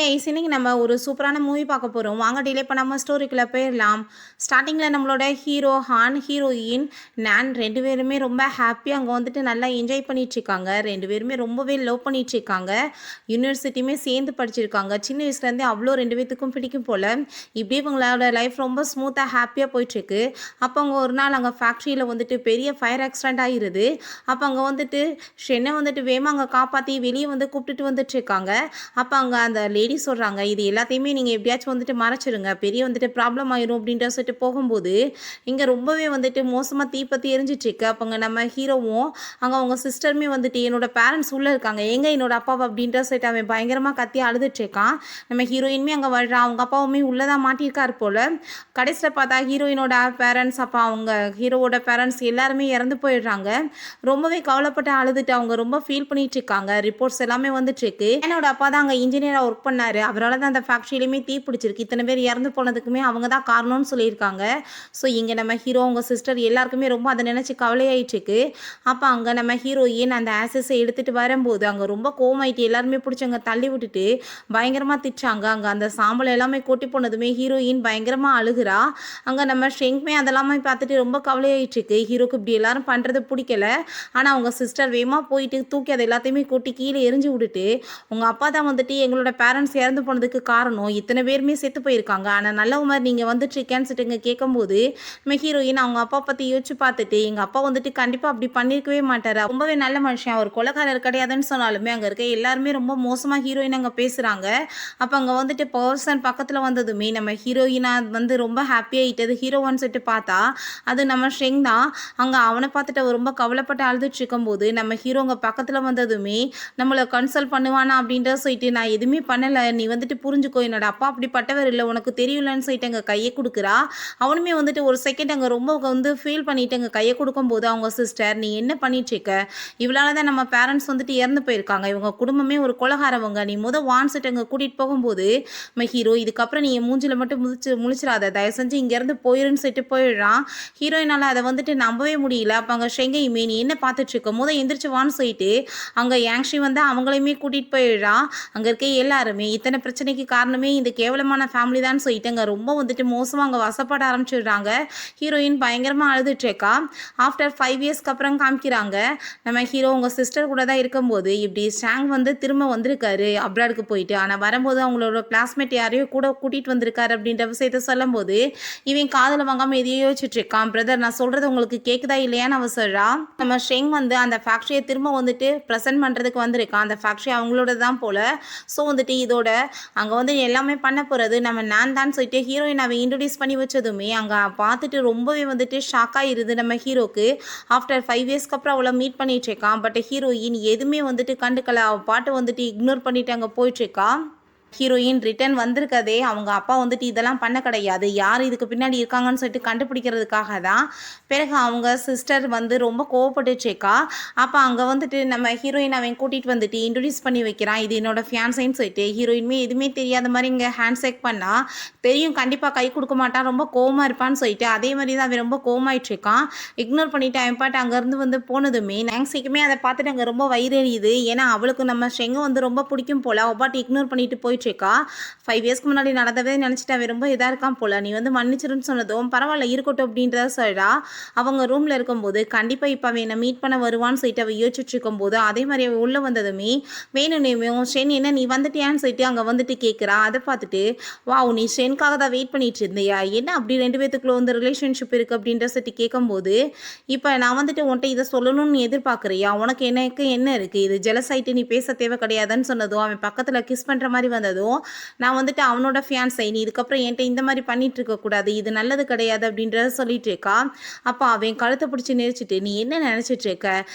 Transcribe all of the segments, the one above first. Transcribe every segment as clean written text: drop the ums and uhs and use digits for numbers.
Ice இன்னைக்கு நம்ம ஒரு சூப்பரான மூவி பார்க்க போகிறோம். வாங்க டிலே பண்ணாமல் ஸ்டோரிக்குள்ளே போயிடலாம். ஸ்டார்டிங்கில் நம்மளோட ஹீரோ ஹான், ஹீரோயின் நான் 2 பேருமே ரொம்ப ஹாப்பியாக அங்கே வந்துட்டு நல்லா என்ஜாய் பண்ணிகிட்ருக்காங்க. 2 பேருமே ரொம்பவே லவ் பண்ணிகிட்ருக்காங்க. யூனிவர்சிட்டியுமே சேர்ந்து படிச்சிருக்காங்க. சின்ன வயசுலேருந்தே அவ்வளோ 2 பேத்துக்கும் பிடிக்கும் போல். இப்படியே இவங்களோட லைஃப் ரொம்ப ஸ்மூத்தாக ஹாப்பியாக போயிட்டுருக்கு. அப்போ அவங்க ஒரு நாள் அங்கே ஃபேக்ட்ரியில் வந்துட்டு பெரிய ஃபயர் ஆக்சிடென்ட் ஆகிருது. அப்போ அங்கே வந்துட்டு ஷென்னை வந்துட்டு வேகமாக அங்கே காப்பாற்றி வெளியே வந்து கூப்பிட்டுட்டு வந்துட்டுருக்காங்க. அப்போ அங்கே அந்த லேடி சொல்கிறாங்க, இது எல்லாத்தையுமே நீங்கள் எப்படியாச்சும் வந்துட்டு மறைச்சிருங்க, பெரிய வந்துட்டு ப்ராப்ளம் ஆயிரும் அப்படின்ற சொல்லிட்டு போகும்போது இங்கே ரொம்பவே வந்துட்டு மோசமாக தீப்பற்றி எரிஞ்சிட்ருக்கு. அப்போங்க நம்ம ஹீரோவும் அங்கே அவங்க சிஸ்டருமே வந்துட்டு என்னோட பேரண்ட்ஸ் உள்ளே இருக்காங்க, எங்கே என்னோட அப்பாவை அப்படின்ற சொல்லிட்டு அவன் பயங்கரமாக கத்தி அழுதுட்ருக்கான். நம்ம ஹீரோயினுமே அங்கே வர்றான், அவங்க அப்பாவுமே உள்ளே தான் மாட்டியிருக்கார் போல். கடைசியில் பார்த்தா ஹீரோயினோட பேரண்ட்ஸ், அப்போ அவங்க ஹீரோவோட பேரண்ட்ஸ் எல்லாருமே இறந்து போயிடுறாங்க. ரொம்பவே கவலைப்பட்டு அழுதுட்டு அவங்க ரொம்ப ஃபீல் பண்ணிட்டு இருக்காங்க. ரிப்போர்ட்ஸ் எல்லாமே வந்துட்டுருக்கு. என்னோட அப்பா தான் அங்கே இன்ஜினியராக ஒர்க் பண்ணார், அவரால் தான் அந்த ஃபேக்ட்ரியிலையுமே தீ பிடிச்சிருக்கு, இத்தனை பேர் இறந்து போனதுக்குமே அவங்க தான் காரணம்னு சொல்லியிருக்காங்க. ஸோ இங்கே நம்ம ஹீரோ அவங்க சிஸ்டர் எல்லாருக்குமே ரொம்ப அதை நினச்சி கவலையாயிட்டுருக்கு. அப்போ அங்கே நம்ம ஹீரோயின் அந்த ஆசஸை எடுத்துகிட்டு வரும்போது அங்கே ரொம்ப கோவமாயிட்டு எல்லாருமே பிடிச்சி அங்கே தள்ளி விட்டுட்டு பயங்கரமாக திட்டாங்க. அங்கே அந்த சாம்பல் எல்லாமே கொட்டி போனதுமே ஹீரோயின் பயங்கரமாக அழுகிறா. அங்கே நம்ம ஷெங்மே அதெல்லாமே பார்த்துட்டு ரொம்ப கவலையாயிட்டுருக்கு. ஹீரோக்கு இப்படி எல்லாரும் பண்ணுறது பிடிக்கல. ஆனால் அவங்க சிஸ்டர் வேகமாக போயிட்டு தூக்கி அதை எல்லாத்தையுமே கொட்டி கீழே எரிஞ்சு விட்டுட்டு, உங்கள் அப்பா தான் வந்துட்டு எங்களோட பேரண்ட்ஸ் இறந்து போனதுக்கு காரணம், இத்தனை பேருமே செத்து போயிருக்காங்க, ஆனால் நல்ல மாதிரி நீங்கள் வந்துட்டு கேன்சட்டுங்க கேட்கும்போது நம்ம ஹீரோயின் அவங்க அப்பா பற்றி யோசிச்சு பார்த்துட்டு, எங்கள் அப்பா வந்துட்டு கண்டிப்பாக அப்படி பண்ணியிருக்கவே மாட்டார், ரொம்பவே நல்ல மனுஷன், அவர் கொலைக்காரர் கிடையாதுன்னு சொன்னாலுமே அங்கே இருக்க எல்லாருமே ரொம்ப மோசமாக ஹீரோயின் அங்கே பேசுகிறாங்க. அப்போ அங்கே வந்துட்டு பர்சன் பக்கத்தில் வந்ததுமே நம்ம ஹீரோயினாக வந்து ரொம்ப ஹாப்பியாகிட்டது. ஹீரோவான்னு சொல்லிட்டு பார்த்தா அது நம்ம ஷெங் தான். அங்கே அவனை பார்த்துட்டு ரொம்ப கவலைப்பட்டு அழுதுட்டு இருக்கும்போது நம்ம ஹீரோங்க பக்கத்தில் வந்ததுமே நம்மளை கன்சல்ட் பண்ணுவானா அப்படின்ற சொல்லிட்டு, நான் எதுவுமே பண்ணலை, நீ வந்துட்டு புரிஞ்சுக்கோ, என்னோட அப்பா அப்படிப்பட்டவர் இல்லை, உனக்கு தெரியலன்னு சொல்லிட்டு அங்கே கையை கொடுக்குறா. அவனுமே வந்துட்டு ஒரு செகண்ட் அங்கே ரொம்ப வந்து ஃபீல் பண்ணிட்டு அங்கே கையை கொடுக்கும்போது அவங்க சிஸ்டர், நீ என்ன பண்ணிட்டுருக்க, இவளால் தான் நம்ம பேரண்ட்ஸ் வந்துட்டு இறந்து போயிருக்காங்க, இவங்க குடும்பமே ஒரு கொலகாரவங்க, நீ வான்செட் அங்கே கூட்டிகிட்டு போகும்போது நம்ம ஹீரோ, இதுக்கப்புறம் நீ என் மூஞ்சில் மட்டும் முழிச்சிடாத, தயவு செஞ்சு இங்கேருந்து போயிருன்னு சொல்லிட்டு போயிடுறான். ஹீரோயினால் அதை வந்துட்டு நம்பவே முடியல. அப்போ அங்கே ஷெங்கையுமே, நீ என்ன பார்த்துட்டு இருக்க, எந்திரிச்சு வான்னு சொல்லிட்டு அங்கே யாங்ஷி வந்து அவங்களையுமே கூட்டிகிட்டு போயிடுறா. அங்கே இருக்க எல்லாருமே இத்தனை பிரச்சனைக்கு காரணமே இந்த கேவலமான ஃபேமிலி தான் சொல்லிட்டு அங்கே ரொம்ப வந்துட்டு மோசமாக அங்கே வசப்பட ஆரம்பிச்சிடுறாங்க. ஹீரோயின் பயங்கரமாக அழுதுட்ருக்கா. ஆஃப்டர் 5 இயர்ஸ்க்கு அப்புறம் காமிக்கிறாங்க, நம்ம ஹீரோ உங்கள் சிஸ்டர் கூட தான் இருக்கும்போது இப்படி ஸ்டாங் வந்து திரும்ப வந்திருக்காரு அப்ராடுக்கு போயிட்டு, ஆனால் வரும்போது அவங்களோட கிளாஸ்மேட் யாரையோ கூட கூட்டிகிட்டு வந்திருக்காரு அப்படின்ற விஷயத்த சொல்லும்போது இவன் காதில் வாங்காமல் எதையோ யோசிச்சுட்டு இருக்கான். பிரதர், நான் சொல்கிறது உங்களுக்கு கேட்குதா இல்லையான்னு அவ சொல்கிறா. நம்ம ஷெங் வந்து அந்த ஃபேக்ட்ரியை திரும்ப வந்துட்டு ப்ரெசென்ட் பண்ணுறதுக்கு வந்திருக்கான். அந்த ஃபேக்ட்ரி அவங்களோட தான் போல். ஸோ வந்துட்டு இதோட அங்கே வந்து எல்லாமே பண்ண போகிறது நம்ம நான் தான் சொல்லிட்டு ஹீரோயின் அவன் இன்ட்ரடியூஸ் பண்ணி வச்சதுமே அங்கே பார்த்துட்டு ரொம்பவே வந்துட்டு ஷாக் ஆகிருது நம்ம ஹீரோக்கு. ஆஃப்டர் 5 இயர்ஸ்க்கு அப்புறம் அவளை மீட் பண்ணிகிட்ருக்கான். பட் ஹீரோயின் எதுவுமே வந்துட்டு கண்டுக்கல, அவள் பாட்டு வந்துட்டு இக்னோர் பண்ணிட்டு அங்கே போயிட்டுருக்கா. ஹீரோயின் ரிட்டன் வந்திருக்கதே அவங்க அப்பா வந்துட்டு இதெல்லாம் பண்ண கிடையாது, யார் இதுக்கு பின்னாடி இருக்காங்கன்னு சொல்லிட்டு கண்டுபிடிக்கிறதுக்காக தான். பிறகு அவங்க சிஸ்டர் வந்து ரொம்ப கோவப்பட்டுச்சேக்கா. அப்போ அங்கே வந்துட்டு நம்ம ஹீரோயின் அவன் கூட்டிகிட்டு வந்துட்டு இன்ட்ரடியூஸ் பண்ணி வைக்கிறான், இது என்னோட ஃபியான்சைன்னு சொல்லிட்டு. ஹீரோயின்மே எதுவுமே தெரியாத மாதிரி இங்கே ஹேண்ட் ஷேக் பண்ணால் தெரியும் கண்டிப்பாக கை கொடுக்க மாட்டான், ரொம்ப கோவமாக இருப்பான்னு சொல்லிட்டு அதே மாதிரி தான் அவன் ரொம்ப கோவமாயிட்ருக்கான். இக்னோர் பண்ணிவிட்டு அவன் பாட்டு அங்கேருந்து வந்து போனதுமே நாங்ஸிக்குமே அதை பார்த்துட்டு அங்கே ரொம்ப வயிறெறியுது. ஏன்னா அவளுக்கு நம்ம ஷெங்கை வந்து ரொம்ப பிடிக்கும் போல், அவள் பாட்டு இக்னோர் பண்ணிட்டு போயிட்டு இருக்கா. 5 இயர்ஸ்க்கு முன்னாடி நடந்தவே நினச்சிட்டு அவன் ரொம்ப இதாக இருக்கான் போல, நீ வந்து மன்னிச்சிருன்னு சொன்னதும் பரவாயில்ல இருக்கட்டும் அப்படின்றத சொல்கிறா. அவங்க ரூமில் இருக்கும்போது கண்டிப்பாக இப்போ அவன் என்னை மீட் பண்ண வருவான்னு சொல்லிட்டு அவள் யோசிச்சுட்டு இருக்கும்போது அதே மாதிரி அவள் உள்ளே வந்ததுமே வேணும்னேயும் ஷென் என்ன நீ வந்துட்டியான்னு சொல்லிட்டு அங்கே வந்துட்டு கேட்குறா. அதை பார்த்துட்டு வா நீ ஷென்காக தான் வெயிட் பண்ணிட்டு இருந்தியா, என்ன அப்படி 2 பேத்துக்குள்ள வந்து ரிலேஷன்ஷிப் இருக்குது அப்படின்ற சொல்லிட்டு கேட்கும்போது, இப்போ நான் வந்துட்டு உன்ட்ட இதை சொல்லணும்னு எதிர்பார்க்குறியா, உனக்கு எனக்கு என்ன இருக்குது, இது ஜெலஸ் ஆகிட்டு நீ பேச தேவை கிடையாதுன்னு சொன்னதும் அவன் பக்கத்தில் கிஸ் பண்ணுற மாதிரி வந்தது. நான் வந்துட்டு அவனோட ஃபியான்ஸை, நீ இதுக்கப்புறம் என்கிட்ட இந்த மாதிரி பண்ணிட்டு இருக்கக்கூடாது, இது நல்லது கிடையாது அப்படின்றத சொல்லிட்டு இருக்கா. அப்போ அவன் கழுத்தை பிடிச்சி நெரிச்சிட்டு, நீ என்ன நினச்சிட்டு இருக்க,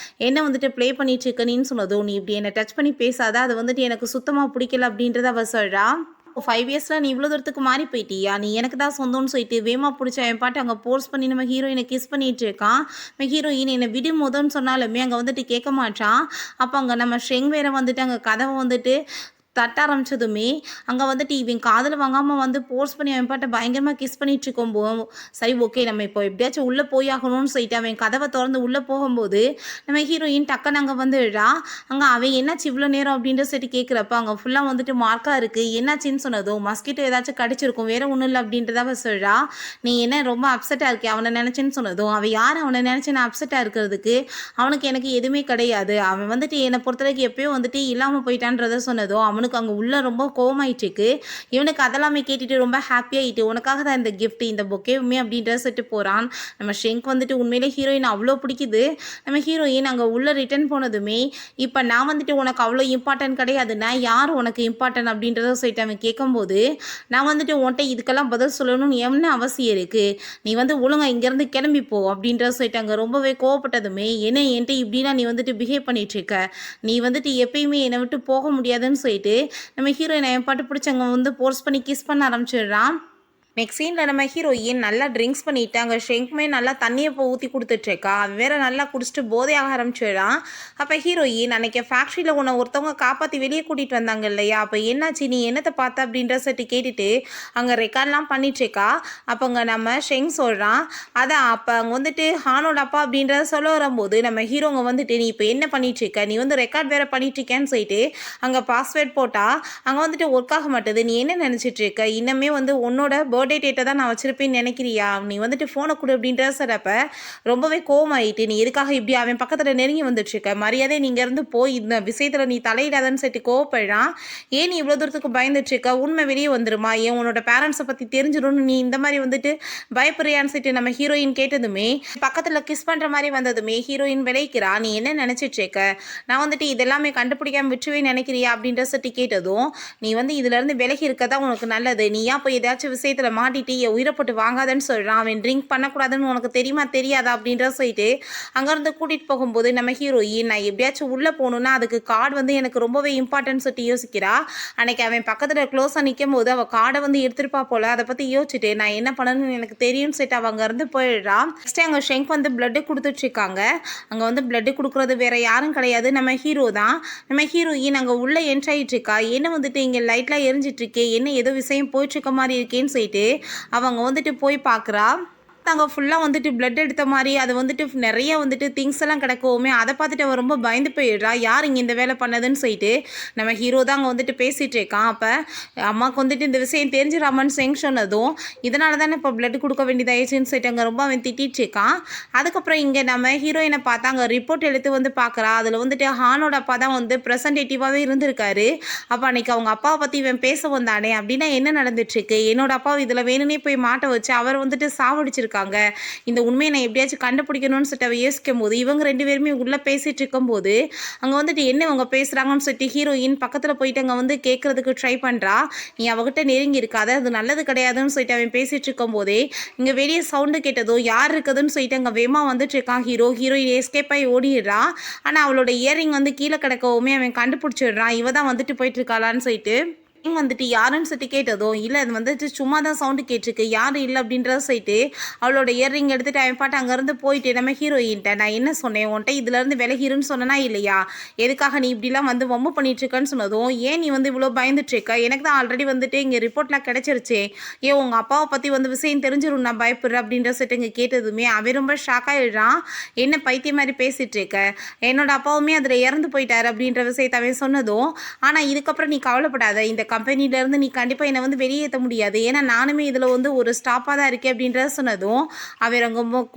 என்ன வந்துட்டு ப்ளே பண்ணிட்டு இருக்க நீன்னு சொன்னதும், நீ இப்படி என்னை டச் பண்ணி பேசாத, அது வந்துட்டு எனக்கு சுத்தமாக பிடிக்கல அப்படின்றத அவ சொல்கிறா. 5 இயர்ஸில் நீ இவ்வளோ தூரத்துக்கு மாறி போயிட்டியா, நீ எனக்கு தான் சொந்தம்னு சொல்லிட்டு வேமா பிடிச்ச என் பாட்டு அங்கே போர்ஸ் பண்ணி நம்ம ஹீரோயினை கிஸ் பண்ணிட்டு இருக்கான். நம்ம ஹீரோயின் என்னை விடு முதன்னு சொன்னாலுமே அங்கே வந்துட்டு கேட்க மாட்டான். அப்போ அங்கே நம்ம ஷெங் வேற வந்துட்டு அங்கே கதவை வந்துட்டு தட்ட ஆரம்பிச்சதுமே, அங்க வந்துட்டு இவன் காதுல வாங்காம வந்து ஃபோர்ஸ் பண்ணி அவன் பாட்ட பயங்கரமா கிஸ் பண்ணிட்டுருக்கும்போ, சரி ஓகே நம்ம இப்போ எப்படியாச்சும் உள்ள போய் ஆகணும்னு சொல்லிட்டு அவன் கதவ தொறந்து உள்ள போகும்போது, நம்ம ஹீரோயின் டக்குனு அங்க வந்துடுறா. அங்க அவன் என்னாச்சு இவ்வளோ நேரம் அப்படின்ற சொல்லிட்டு கேட்குறப்ப, அங்க ஃபுல்லா வந்துட்டு மார்க்கா இருக்கு. என்னாச்சுன்னு சொன்னதும், மஸ்கிட்டோ ஏதாச்சும் கடிச்சிருக்கும். வேற ஒண்ணும் இல்ல அப்படின்றத அவ சொல்றா. நீ என்ன ரொம்ப அப்செட்டா இருக்கியா? அவன நினைச்சுன்னு சொன்னதும், அவ யாரு அவன நினைச்சு நான் அப்செட்டா இருக்கிறதுக்கு? அவனுக்கு எனக்கு எதுவுமே கிடையாது. அவன் வந்துட்டு என்ன பொறுத்தவரைக்கும் எப்பயோ வந்துட்டு இல்லாம போயிட்டான்றத சொன்னதும், அவனுக்கு அங்க உள்ள ரொம்ப கோவமாயிட்டுருக்கு. இவனுக்கு அதெல்லாமே கேட்டுட்டு ரொம்ப ஹாப்பியாயிட்டு, "உனக்காக தான் இந்த கிஃப்ட், இந்த பொக்கேவுமே" அப்படின்றத சொல்லிட்டு போறான். நம்ம ஷெங்க் வந்துட்டு உண்மையிலே ஹீரோயின் அவ்ளோ பிடிக்குது. நம்ம ஹீரோயின் அங்க உள்ள ரிட்டர்ன் போனதுமே, "இப்ப நான் வந்துட்டு உனக்கு அவ்ளோ இம்பார்ட்டன்ட் கிடையாது. நான் யார் உனக்கு இம்பார்ட்டன்ட்?" அப்படின்றத சொல்லிட்டு அவன் கேட்கும்போது, "நான் வந்துட்டு உன்ட்ட இதுக்கெல்லாம் பதில் சொல்லணும்னு என்ன அவசியம் இருக்கு? நீ வந்து ஒழுங்கா இங்கேருந்து கிளம்பி போ" அப்படின்றத சொல்லிட்டாங்க. ரொம்பவே கோவப்பட்டதுமே, "என்ன என்ட்ட இப்படிலாம் நீ வந்துட்டு பிஹேவ் பண்ணிட்டுருக்க? நீ வந்துட்டு எப்பயுமே என்னை விட்டு போக முடியாதுன்னு" சொல்லிட்டு நம்ம ஹீரோயினை என் பாட்டு பிடிச்சி அங்கே வந்து ஃபோர்ஸ் பண்ணி கிஸ் பண்ண ஆரம்பிச்சிடுறான். நெக்ஸ்ட் சீனில் நம்ம ஹீரோயின் நல்லா ட்ரிங்க்ஸ் பண்ணிட்டு அங்கே ஷெங்க்குமே நல்லா தண்ணியை இப்போ ஊற்றி கொடுத்துட்ருக்கா. அவன் வேற நல்லா குடிச்சிட்டு போதையாக ஆரம்பிச்சிடுறான். அப்போ ஹீரோயின் அன்னைக்கு ஃபேக்ட்ரியில் உன்னை ஒருத்தவங்க காப்பாற்றி வெளியே கூட்டிகிட்டு வந்தாங்க இல்லையா, அப்போ என்னாச்சு நீ என்னத்தை பார்த்த அப்படின்ற சட்டு கேட்டுட்டு அங்கே ரெக்கார்ட்லாம் பண்ணிட்டுருக்கா. அப்போ அங்கே நம்ம ஷெங் சொல்கிறான். அதான் அப்போ அங்கே வந்துட்டு ஹானோட அப்பா அப்படின்றத சொல்ல வரும்போது நம்ம ஹீரோங்க வந்துட்டு நீ இப்போ என்ன பண்ணிட்டுருக்க, நீ வந்து ரெக்கார்ட் வேறு பண்ணிட்டுருக்கேன்னு சொல்லிட்டு அங்கே பாஸ்வேர்ட் போட்டால் அங்கே வந்துட்டு ஒர்க் ஆக மாட்டேது. நீ என்ன நினச்சிட்டு இருக்க? இன்னமே வந்து உன்னோட பர்த்டே டேட்டை தான் நான் வச்சிருப்பேன்னு நினைக்கிறியா? நீ வந்துட்டு ஃபோனை கொடு அப்படின்ற சொல்கிறப்ப ரொம்பவே கோவமாயிட்டு, நீ எதுக்காக இப்படி அவன் பக்கத்தில் நெருங்கி வந்துட்டுருக்க? மரியாதை நீ இங்கேருந்து போய் இந்த விஷயத்தில் நீ தலையிடாதன்னு சொல்லிட்டு கோவப்படுறான். ஏன் நீ இவ்வளோ தூரத்துக்கு பயந்துட்டுருக்க? உண்மை வெளியே வந்துருமா? ஏன் உன்னோட பேரண்ட்ஸை பற்றி தெரிஞ்சிடும்னு நீ இந்த மாதிரி வந்துட்டு பயப்படுறியான்னு சொல்லிட்டு நம்ம ஹீரோயின் கேட்டதுமே, பக்கத்தில் கிஸ் பண்ணுற மாதிரி வந்ததுமே ஹீரோயின் விளைக்கிறா. நீ என்ன நினச்சிட்டு இருக்க? நான் வந்துட்டு இதெல்லாமே கண்டுபிடிக்காம விட்டுருவே நினைக்கிறியா அப்படின்ற சொல்லிட்டு கேட்டதும், நீ வந்து இதுலேருந்து விலகி இருக்கதான் உனக்கு நல்லது. நீ ஏன் போய் ஏதாச்சும் விஷயத்தில் மாட்டிட்டு என் உயிரை போட்டு வாங்காதன்னு சொல்கிறான். அவன் ட்ரிங்க் பண்ணக்கூடாதுன்னு உனக்கு தெரியுமா தெரியாதா அப்படின்ற சொல்லிட்டு அங்கேருந்து கூட்டிகிட்டு போகும்போது நம்ம ஹீரோயின் நான் எப்படியாச்சும் உள்ளே போகணுன்னா அதுக்கு கார்டு வந்து எனக்கு ரொம்பவே இம்பார்ட்டன்ட் சொல்லிட்டு யோசிக்கிறா. அன்னைக்கு அவன் பக்கத்தில் க்ளோஸாக நிற்கும் போது அவள் கார்டை வந்து எடுத்துருப்பா போல். அதை பற்றி யோசிச்சுட்டு நான் என்ன பண்ணணும்னு எனக்கு தெரியும்னு சொல்லிட்டு அவள் அங்கேருந்து போயிடுறா. நெக்ஸ்ட்டு அங்கே ஷெங்க் வந்து பிளட்டு கொடுத்துட்ருக்காங்க. அங்கே வந்து பிளட்டு கொடுக்குறது வேற யாரும் கிடையாது, நம்ம ஹீரோ தான். நம்ம ஹீரோயின் அங்கே உள்ளே என்ட்ரி ஆகிட்டு இருக்கா. என்ன வந்துட்டு இங்கே லைட்லாம் எரிஞ்சிட்டு இருக்கே, என்ன ஏதோ விஷயம் போயிட்டுருக்க மாதிரி இருக்கேன்னு சொல்லிட்டு அவங்க வந்துட்டு போய் பார்க்குறா. அங்கே ஃபுல்லாக வந்துட்டு பிளட் எடுத்த மாதிரி அது வந்துட்டு நிறைய வந்துட்டு திங்ஸ் எல்லாம் கிடக்கவுமே அதை பார்த்துட்டு அவன் ரொம்ப பயந்து போயிடுறா. யார் இங்கே இந்த வேலை பண்ணதுன்னு சொல்லிட்டு நம்ம ஹீரோ தான் அங்கே வந்துட்டு பேசிகிட்டு இருக்கான். அப்போ அம்மாவுக்கு வந்துட்டு இந்த விஷயம் தெரிஞ்சிடாமன்னு செங் சொன்னதும் இதனால தானே இப்போ பிளட் கொடுக்க வேண்டியதாயிடுச்சுன்னு சொல்லிட்டு அங்கே ரொம்ப அவன் திட்டிட்டு இருக்கான். அதுக்கப்புறம் இங்கே நம்ம ஹீரோயினை பார்த்தா அங்கே ரிப்போர்ட் எடுத்து வந்து பார்க்குறா. அதில் வந்துட்டு ஹானோட அப்பா தான் வந்து ப்ரெசன்டேட்டிவாகவே இருந்திருக்காரு. அப்போ அன்றைக்கி அவங்க அப்பாவை பற்றி இவன் பேச வந்தானே அப்படின்னா என்ன நடந்துட்டுருக்கு, என்னோட அப்பாவை இதில் வேணும்னே போய் மாட்ட வச்சு அவர் வந்துட்டு சாவடிச்சிருக்காங்க. இந்த உண்மையை நான் எப்படியாச்சும் கண்டுபிடிக்கணும்னு சொல்லிட்டு அவ யோசிக்கும் போது இவங்க 2 பேருமே உள்ள பேசிட்டு இருக்கும்போது அங்கே வந்துட்டு என்ன இவங்க பேசுகிறாங்கன்னு சொல்லிட்டு ஹீரோயின் பக்கத்தில் போயிட்டு அங்கே வந்து கேட்கறதுக்கு ட்ரை பண்ணுறா. நீ அவகிட்ட நெருங்கி இருக்காத, அது நல்லது கிடையாதுன்னு சொல்லிட்டு அவன் பேசிட்டு இருக்கும் போதே இங்கே வெளியே சவுண்டு கேட்டதோ யார் இருக்குதுன்னு சொல்லிட்டு அங்கே வேமா வந்துட்டு இருக்கான் ஹீரோ. ஹீரோயின் எஸ்கேப் ஆகி ஓடிடுறா. ஆனால் அவளோட இயரிங் வந்து கீழே கிடக்கவுமே அவன் கண்டுபிடிச்சிடுறான். இவ தான் வந்துட்டு போயிட்டு இருக்காளான்னு சொல்லிட்டு வந்துட்டு யாருன்னு சொல்லிட்டு கேட்டதும் இல்லை அது வந்துட்டு சும்மா தான் சவுண்டு கேட்டிருக்கு, யாரும் இல்லை அப்படின்றத சொல்லிட்டு அவளோட இயர்ரிங் எடுத்துகிட்டு அவன் பாட்டு அங்கேருந்து போயிட்டு நம்ம ஹீரோயின்ட்ட நான் என்ன சொன்னேன் உன்ட்ட இதுலேருந்து விலகிருன்னு சொன்னா இல்லையா, எதுக்காக நீ இப்படிலாம் வந்து வம்பு பண்ணிட்டுருக்கன்னு சொன்னதும் ஏன் நீ வந்து இவ்வளோ பயந்துட்டுருக்க, எனக்கு தான் ஆல்ரெடி வந்துட்டு இங்கே ரிப்போர்ட்லாம் கிடச்சிருச்சே, ஏன் உங்கள் அப்பாவை பற்றி வந்து விஷயம் தெரிஞ்சிடும் நான் பயப்படுறேன் அப்படின்ற சொல்லிட்டு இங்கே கேட்டதுமே அவன் ரொம்ப ஷாக் ஆகிடுறான். என்ன பைத்தியம் மாதிரி பேசிகிட்டு இருக்க, என்னோட அப்பாவுமே அதில் இறந்து போயிட்டார் அப்படின்ற விஷயத்த அவன் சொன்னதும் ஆனால் இதுக்கப்புறம் நீ கவலைப்படாத, இந்த கம்பெனிலேருந்து நீ கண்டிப்பாக என்னை வந்து வெளியேற்ற முடியாது, ஏன்னா நானுமே இதில் வந்து ஒரு ஸ்டாப்பாக தான் இருக்கேன் அப்படின்றத சொன்னதும் அவர்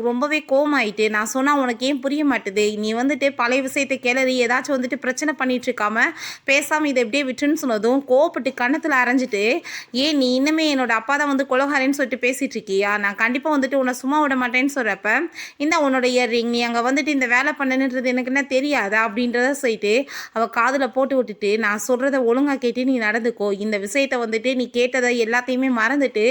ரொம்பவே கோவமாயிட்டு நான் சொன்னால் உனக்கு ஏன் புரிய மாட்டுது, நீ வந்துட்டு பழைய விஷயத்தை கிளறி ஏதாச்சும் வந்துட்டு பிரச்சனை பண்ணிட்டு இருக்காம பேசாமல் இதை எப்படியே விட்டுன்னு சொன்னதும் கோவப்பட்டு கன்னத்தில் அரைஞ்சிட்டு ஏன் நீ இன்னுமே என்னோட அப்பா தான் வந்து கொலகாரன்னு சொல்லிட்டு பேசிகிட்டு இருக்கியா, நான் கண்டிப்பாக வந்துட்டு உன்னை சும்மா விட மாட்டேன்னு சொல்கிறப்ப இந்த உன்னோட இயர்ரிங் நீ அங்கே வந்துட்டு இந்த வேலை பண்ணணுன்றது எனக்கு என்ன தெரியாதா அப்படின்றத சொல்லிட்டு அவள் காதில் போட்டு விட்டுட்டு நான் சொல்கிறத ஒழுங்காக கேட்டு நீ நடந்துக்கோ, இந்த விஷயத்தை வந்துட்டு நீ கேட்டதை எல்லாத்தையுமே மறந்துட்டு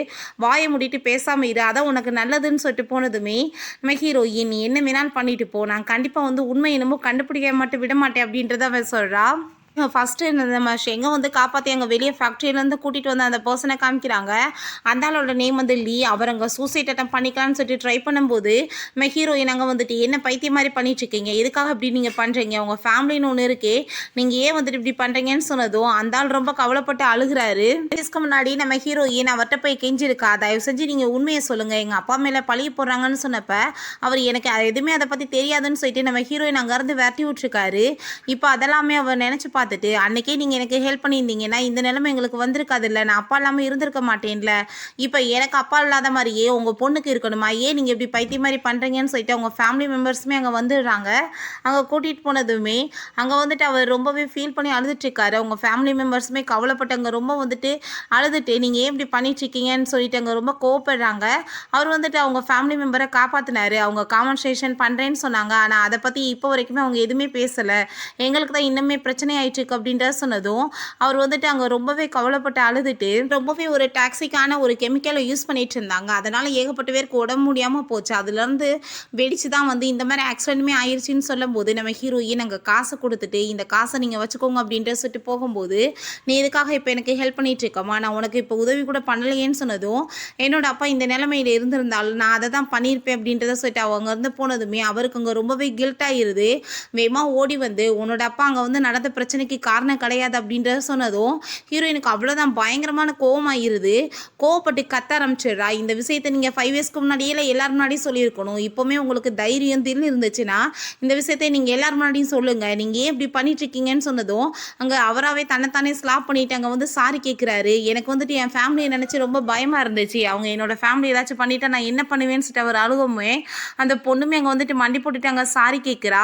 வாயை மூடிட்டு பேசாமல் இரு, அதான் உனக்கு நல்லதுன்னு சொல்லிட்டு போனதுமே நம்ம ஹீரோயின் நீ என்ன வேணாலும் பண்ணிட்டு போ, நான் கண்டிப்பாக வந்து உண்மை என்னமோ கண்டுபிடிக்க மட்டும் விட மாட்டேன் அப்படின்றத அவன் சொல்கிறா. ஃபர்ஸ்ட்டு நம்ம ஷெங்க வந்து காப்பாத்தி அங்க வெளிய ஃபேக்ட்ரியிலேருந்து கூட்டிட்டு வந்த அந்த பெர்சன காமிக்கிறாங்க. அந்த ஆளோட நேம் வந்து லீ. அவர் அங்க சூசைட் அட்டெம்ப்ட் பண்ணிக்கலான்னு சொல்லிட்டு ட்ரை பண்ணும்போது, நம்ம ஹீரோயின் அங்க வந்துட்டு, "என்ன பைத்தியம் மாரி பண்ணிட்டுருக்கீங்க? எதுக்காக இப்படி நீங்க பண்றீங்க? உங்க ஃபேமிலின்னு ஒண்ணு இருக்கே. நீங்க ஏன் வந்துட்டு இப்படி பண்றீங்கன்னு?" சொன்னதும், அந்த ஆள் ரொம்ப கவலைப்பட்டு அழுகுறாரு. டேஸ்க்கு முன்னாடி நம்ம ஹீரோயின் அவர்ட்ட போய் கெஞ்சிருக்கா, "தயவு செஞ்சு நீங்க உண்மைய சொல்லுங்க. எங்க அப்பா மேல பழிய போடுறாங்கன்னு" சொன்னப்ப, அவர் எனக்கு எதுவுமே அத பத்தி தெரியாதுன்னு சொல்லிட்டு நம்ம ஹீரோயின் அங்கருந்து விரட்டி விட்டுருக்காரு. இப்ப அதெல்லாமே அவ நெனச்சு பார்த்துட்டு, "அன்னைக்கே நீங்க எனக்கு ஹெல்ப் பண்ணியிருந்தீங்கன்னா, இந்த நிலைமை எங்களுக்கு வந்திருக்காதுல்ல. நான் அப்பா இல்லாம இருந்திருக்க மாட்டேன்ல. இப்ப எனக்கு அப்பா இல்லாத மாரியே உங்க பொண்ணுக்கு இருக்கணுமா? ஏன் நீங்க இப்படி பைத்தியம் மாரி பண்றீங்கன்னு?" சொல்லிட்டு அவங்க ஃபேமிலி மெம்பர்ஸுமே அங்க வந்துடுறாங்க. அங்க கூட்டிட்டு போனதுமே, அங்க வந்துட்டு அவர் ரொம்பவே ஃபீல் பண்ணி அழுதுட்டுருக்காரு. அவங்க ஃபேமிலி மெம்பர்ஸுமே கவலைப்பட்டு அங்க ரொம்ப வந்துட்டு அழுதுட்டு, "நீங்க ஏன் இப்படி பண்ணிட்டுருக்கீங்கன்னு?" சொல்லிட்டு அங்க ரொம்ப கோவப்படுறாங்க. அவர் வந்துட்டு அவங்க ஃபேமிலி மெம்பர காப்பாத்துனாரு. அவங்க காம்பன்சேஷன் பண்றேன்னு சொன்னாங்க. ஆனா அத பத்தி இப்போ வரைக்குமே அவங்க எதுவுமே பேசல. எங்களுக்கு தான் இன்னுமே பிரச்சனை ஆயிட்டுருக்கு அப்படின்றத சொன்னதும், அவர் வந்துட்டு அங்க ரொம்பவே கவலைப்பட்டு அழுதுட்டு, ரொம்பவே ஒரு டாக்ஸிக்கான ஒரு கெமிக்கல யூஸ் பண்ணிட்டு இருந்தாங்க. அதனால ஏகப்பட்ட பேருக்கு உடம்பு முடியாம போச்சு. அதுலருந்து வெடிச்சு தான் வந்து இந்த மாரி ஆக்சிடென்ட்டுமே ஆயிருச்சுன்னு சொல்லும்போது, நம்ம ஹீரோயின் அங்க காசு குடுத்துட்டு, "இந்த காச நீங்க வச்சுக்கோங்க" அப்படின்ட்டு சொல்லிட்டு போகும்போது, "நீ எதுக்காக இப்ப எனக்கு ஹெல்ப் பண்ணிட்டு இருக்கம்மா? நான் உனக்கு இப்ப உதவி கூட பண்ணலையேன்னு" சொன்னதும், "என்னோட அப்பா இந்த நிலைமையில இருந்திருந்தால் நான் அத தான் பண்ணியிருப்பேன்" அப்படின்றத சொல்லிட்டு அவங்க அங்கருந்து போனதுமே, அவருக்கு அங்க ரொம்பவே கில்ட் ஆயிருது. வேகமா ஓடி வந்து, "உன்னோட அப்பா அங்க வந்து நடந்த பிரச்சனைக்கு காரணம் கிடையாது" அப்படின்றத சொன்னதும், ஹீரோயினுக்கு அவ்வளோதான் பயங்கரமான கோவமாயிருது. கோவப்பட்டு கத்த ஆரம்பிச்சிடுறா. "இந்த விஷயத்த நீங்க 5 இயர்ஸ்க்கு முன்னாடியே எல்லார் முன்னாடியும் சொல்லியிருக்கணும். இப்பவுமே உங்களுக்கு தைரியம், தில் இருந்துச்சுன்னா, இந்த விஷயத்த நீங்க எல்லார் முன்னாடியும் சொல்லுங்க. நீங்க ஏன் இப்படி பண்ணிட்டுருக்கீங்கன்னு?" சொன்னதும், அங்க அவராவே தன்னைத்தானே ஸ்லாப் பண்ணிட்டு அங்க வந்து சாரி கேட்குறாரு. "எனக்கு வந்துட்டு என் ஃபேமிலிய நெனச்சு ரொம்ப பயமா இருந்துச்சு. அவங்க என்னோட ஃபேமிலி ஏதாச்சும் பண்ணிட்டா நான் என்ன பண்ணுவேன்னு?" சொல்லிட்டு அவர் அழுகவுமே, அந்த பொண்ணுமே அங்க வந்துட்டு மண்டி போட்டுட்டு அங்க சாரி கேட்குறா.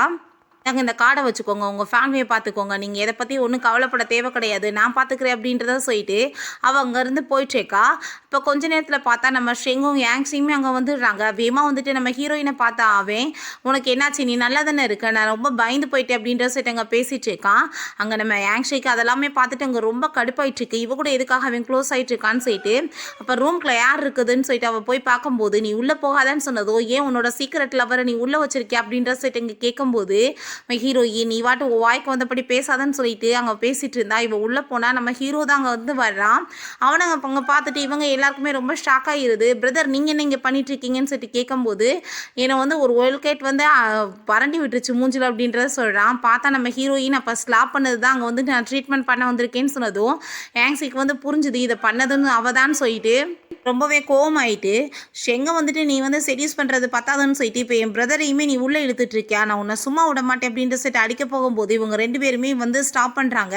"இந்தாங்க இந்த கார்ட வச்சுக்கோங்க. உங்க ஃபேமிலிய பார்த்துக்கோங்க. நீங்க எத பத்தி ஒண்ணும் கவலைப்பட தேவ கிடையாது. நான் பார்த்துக்கிறேன்" அப்படின்றத சொல்லிட்டு, அவ அங்கருந்து போயிட்டுருக்கா. இப்ப கொஞ்ச நேரத்துல பார்த்தா நம்ம ஷெங்கும், யாங்ஸியுமே அங்க வந்துடுறாங்க. வேகமா வந்துட்டு நம்ம ஹீரோயின பார்த்தா அவன், "உனக்கு என்னாச்சு? நீ நல்லா தானே இருக்க? நான் ரொம்ப பயந்து போயிட்டேன்" அப்படின்ற சொல்லிட்டு அங்க பேசிட்டு இருக்கான். அங்க நம்ம யாங்ஷிக்கு அதெல்லாமே பார்த்துட்டு அங்க ரொம்ப கடுப்பாயிட்டுருக்கு. இவ கூட எதுக்காக அவன் க்ளோஸ் ஆயிட்டுருக்கான்னு சொல்லிட்டு, அப்ப ரூம்குள்ள யார் இருக்குதுன்னு சொல்லிட்டு அவ போய் பார்க்கும்போது, "நீ உள்ள போகாதன்னு சொன்னதும், ஏன் உன்னோட சீக்ரெட் லவ்வர நீ உள்ள வச்சிருக்கியா?" அப்படின்ற சொல்லிட்டு இங்க கேட்கும்போது, நம்ம ஹீரோயின், "நீ பாட்டு உன் வாய்க்கு வந்தபடி பேசாதன்னு" சொல்லிட்டு அங்க பேசிட்டு இருந்தா. இவ உள்ள போனா நம்ம ஹீரோ தான் அங்க வந்து வர்றான். அவன அங்க பார்த்துட்டு இவங்க எல்லாருக்குமே ரொம்ப ஷாக் ஆயிருது. "பிரதர் நீங்க என்ன இங்க பண்ணிட்டு இருக்கீங்கன்னு?" சொல்லிட்டு கேட்கும்போது, "என்ன வந்து ஒரு ஒயல்கேட் வந்து பரண்டி விட்டுருச்சு மூஞ்சில" அப்படின்றத சொல்றான். பார்த்தா நம்ம ஹீரோயின் அப்ப ஸ்லாப் பண்ணது தான் அங்க வந்து நான் ட்ரீட்மெண்ட் பண்ண வந்திருக்கேன்னு சொன்னதும், யாங்ஸிக்கு வந்து புரிஞ்சுது இத பண்ணதுன்னு அவ தான்னு சொல்லிட்டு ரொம்பவே கோவமாயிட்டு, "ஷெங்க வந்துட்டு நீ வந்து செட்யூஸ் பண்றது பத்தாதுன்னு சொல்லிட்டு, இப்ப என் பிரதரையுமே நீ உள்ள இழுத்துட்டு இருக்கியா? நான் உன்ன சும்மா விடமாட்டேன்" அப்படின்ட்டு சொல்லிட்டு அடிக்க போகும்போது, இவங்க 2 பேருமே வந்து ஸ்டாப் பண்றாங்க.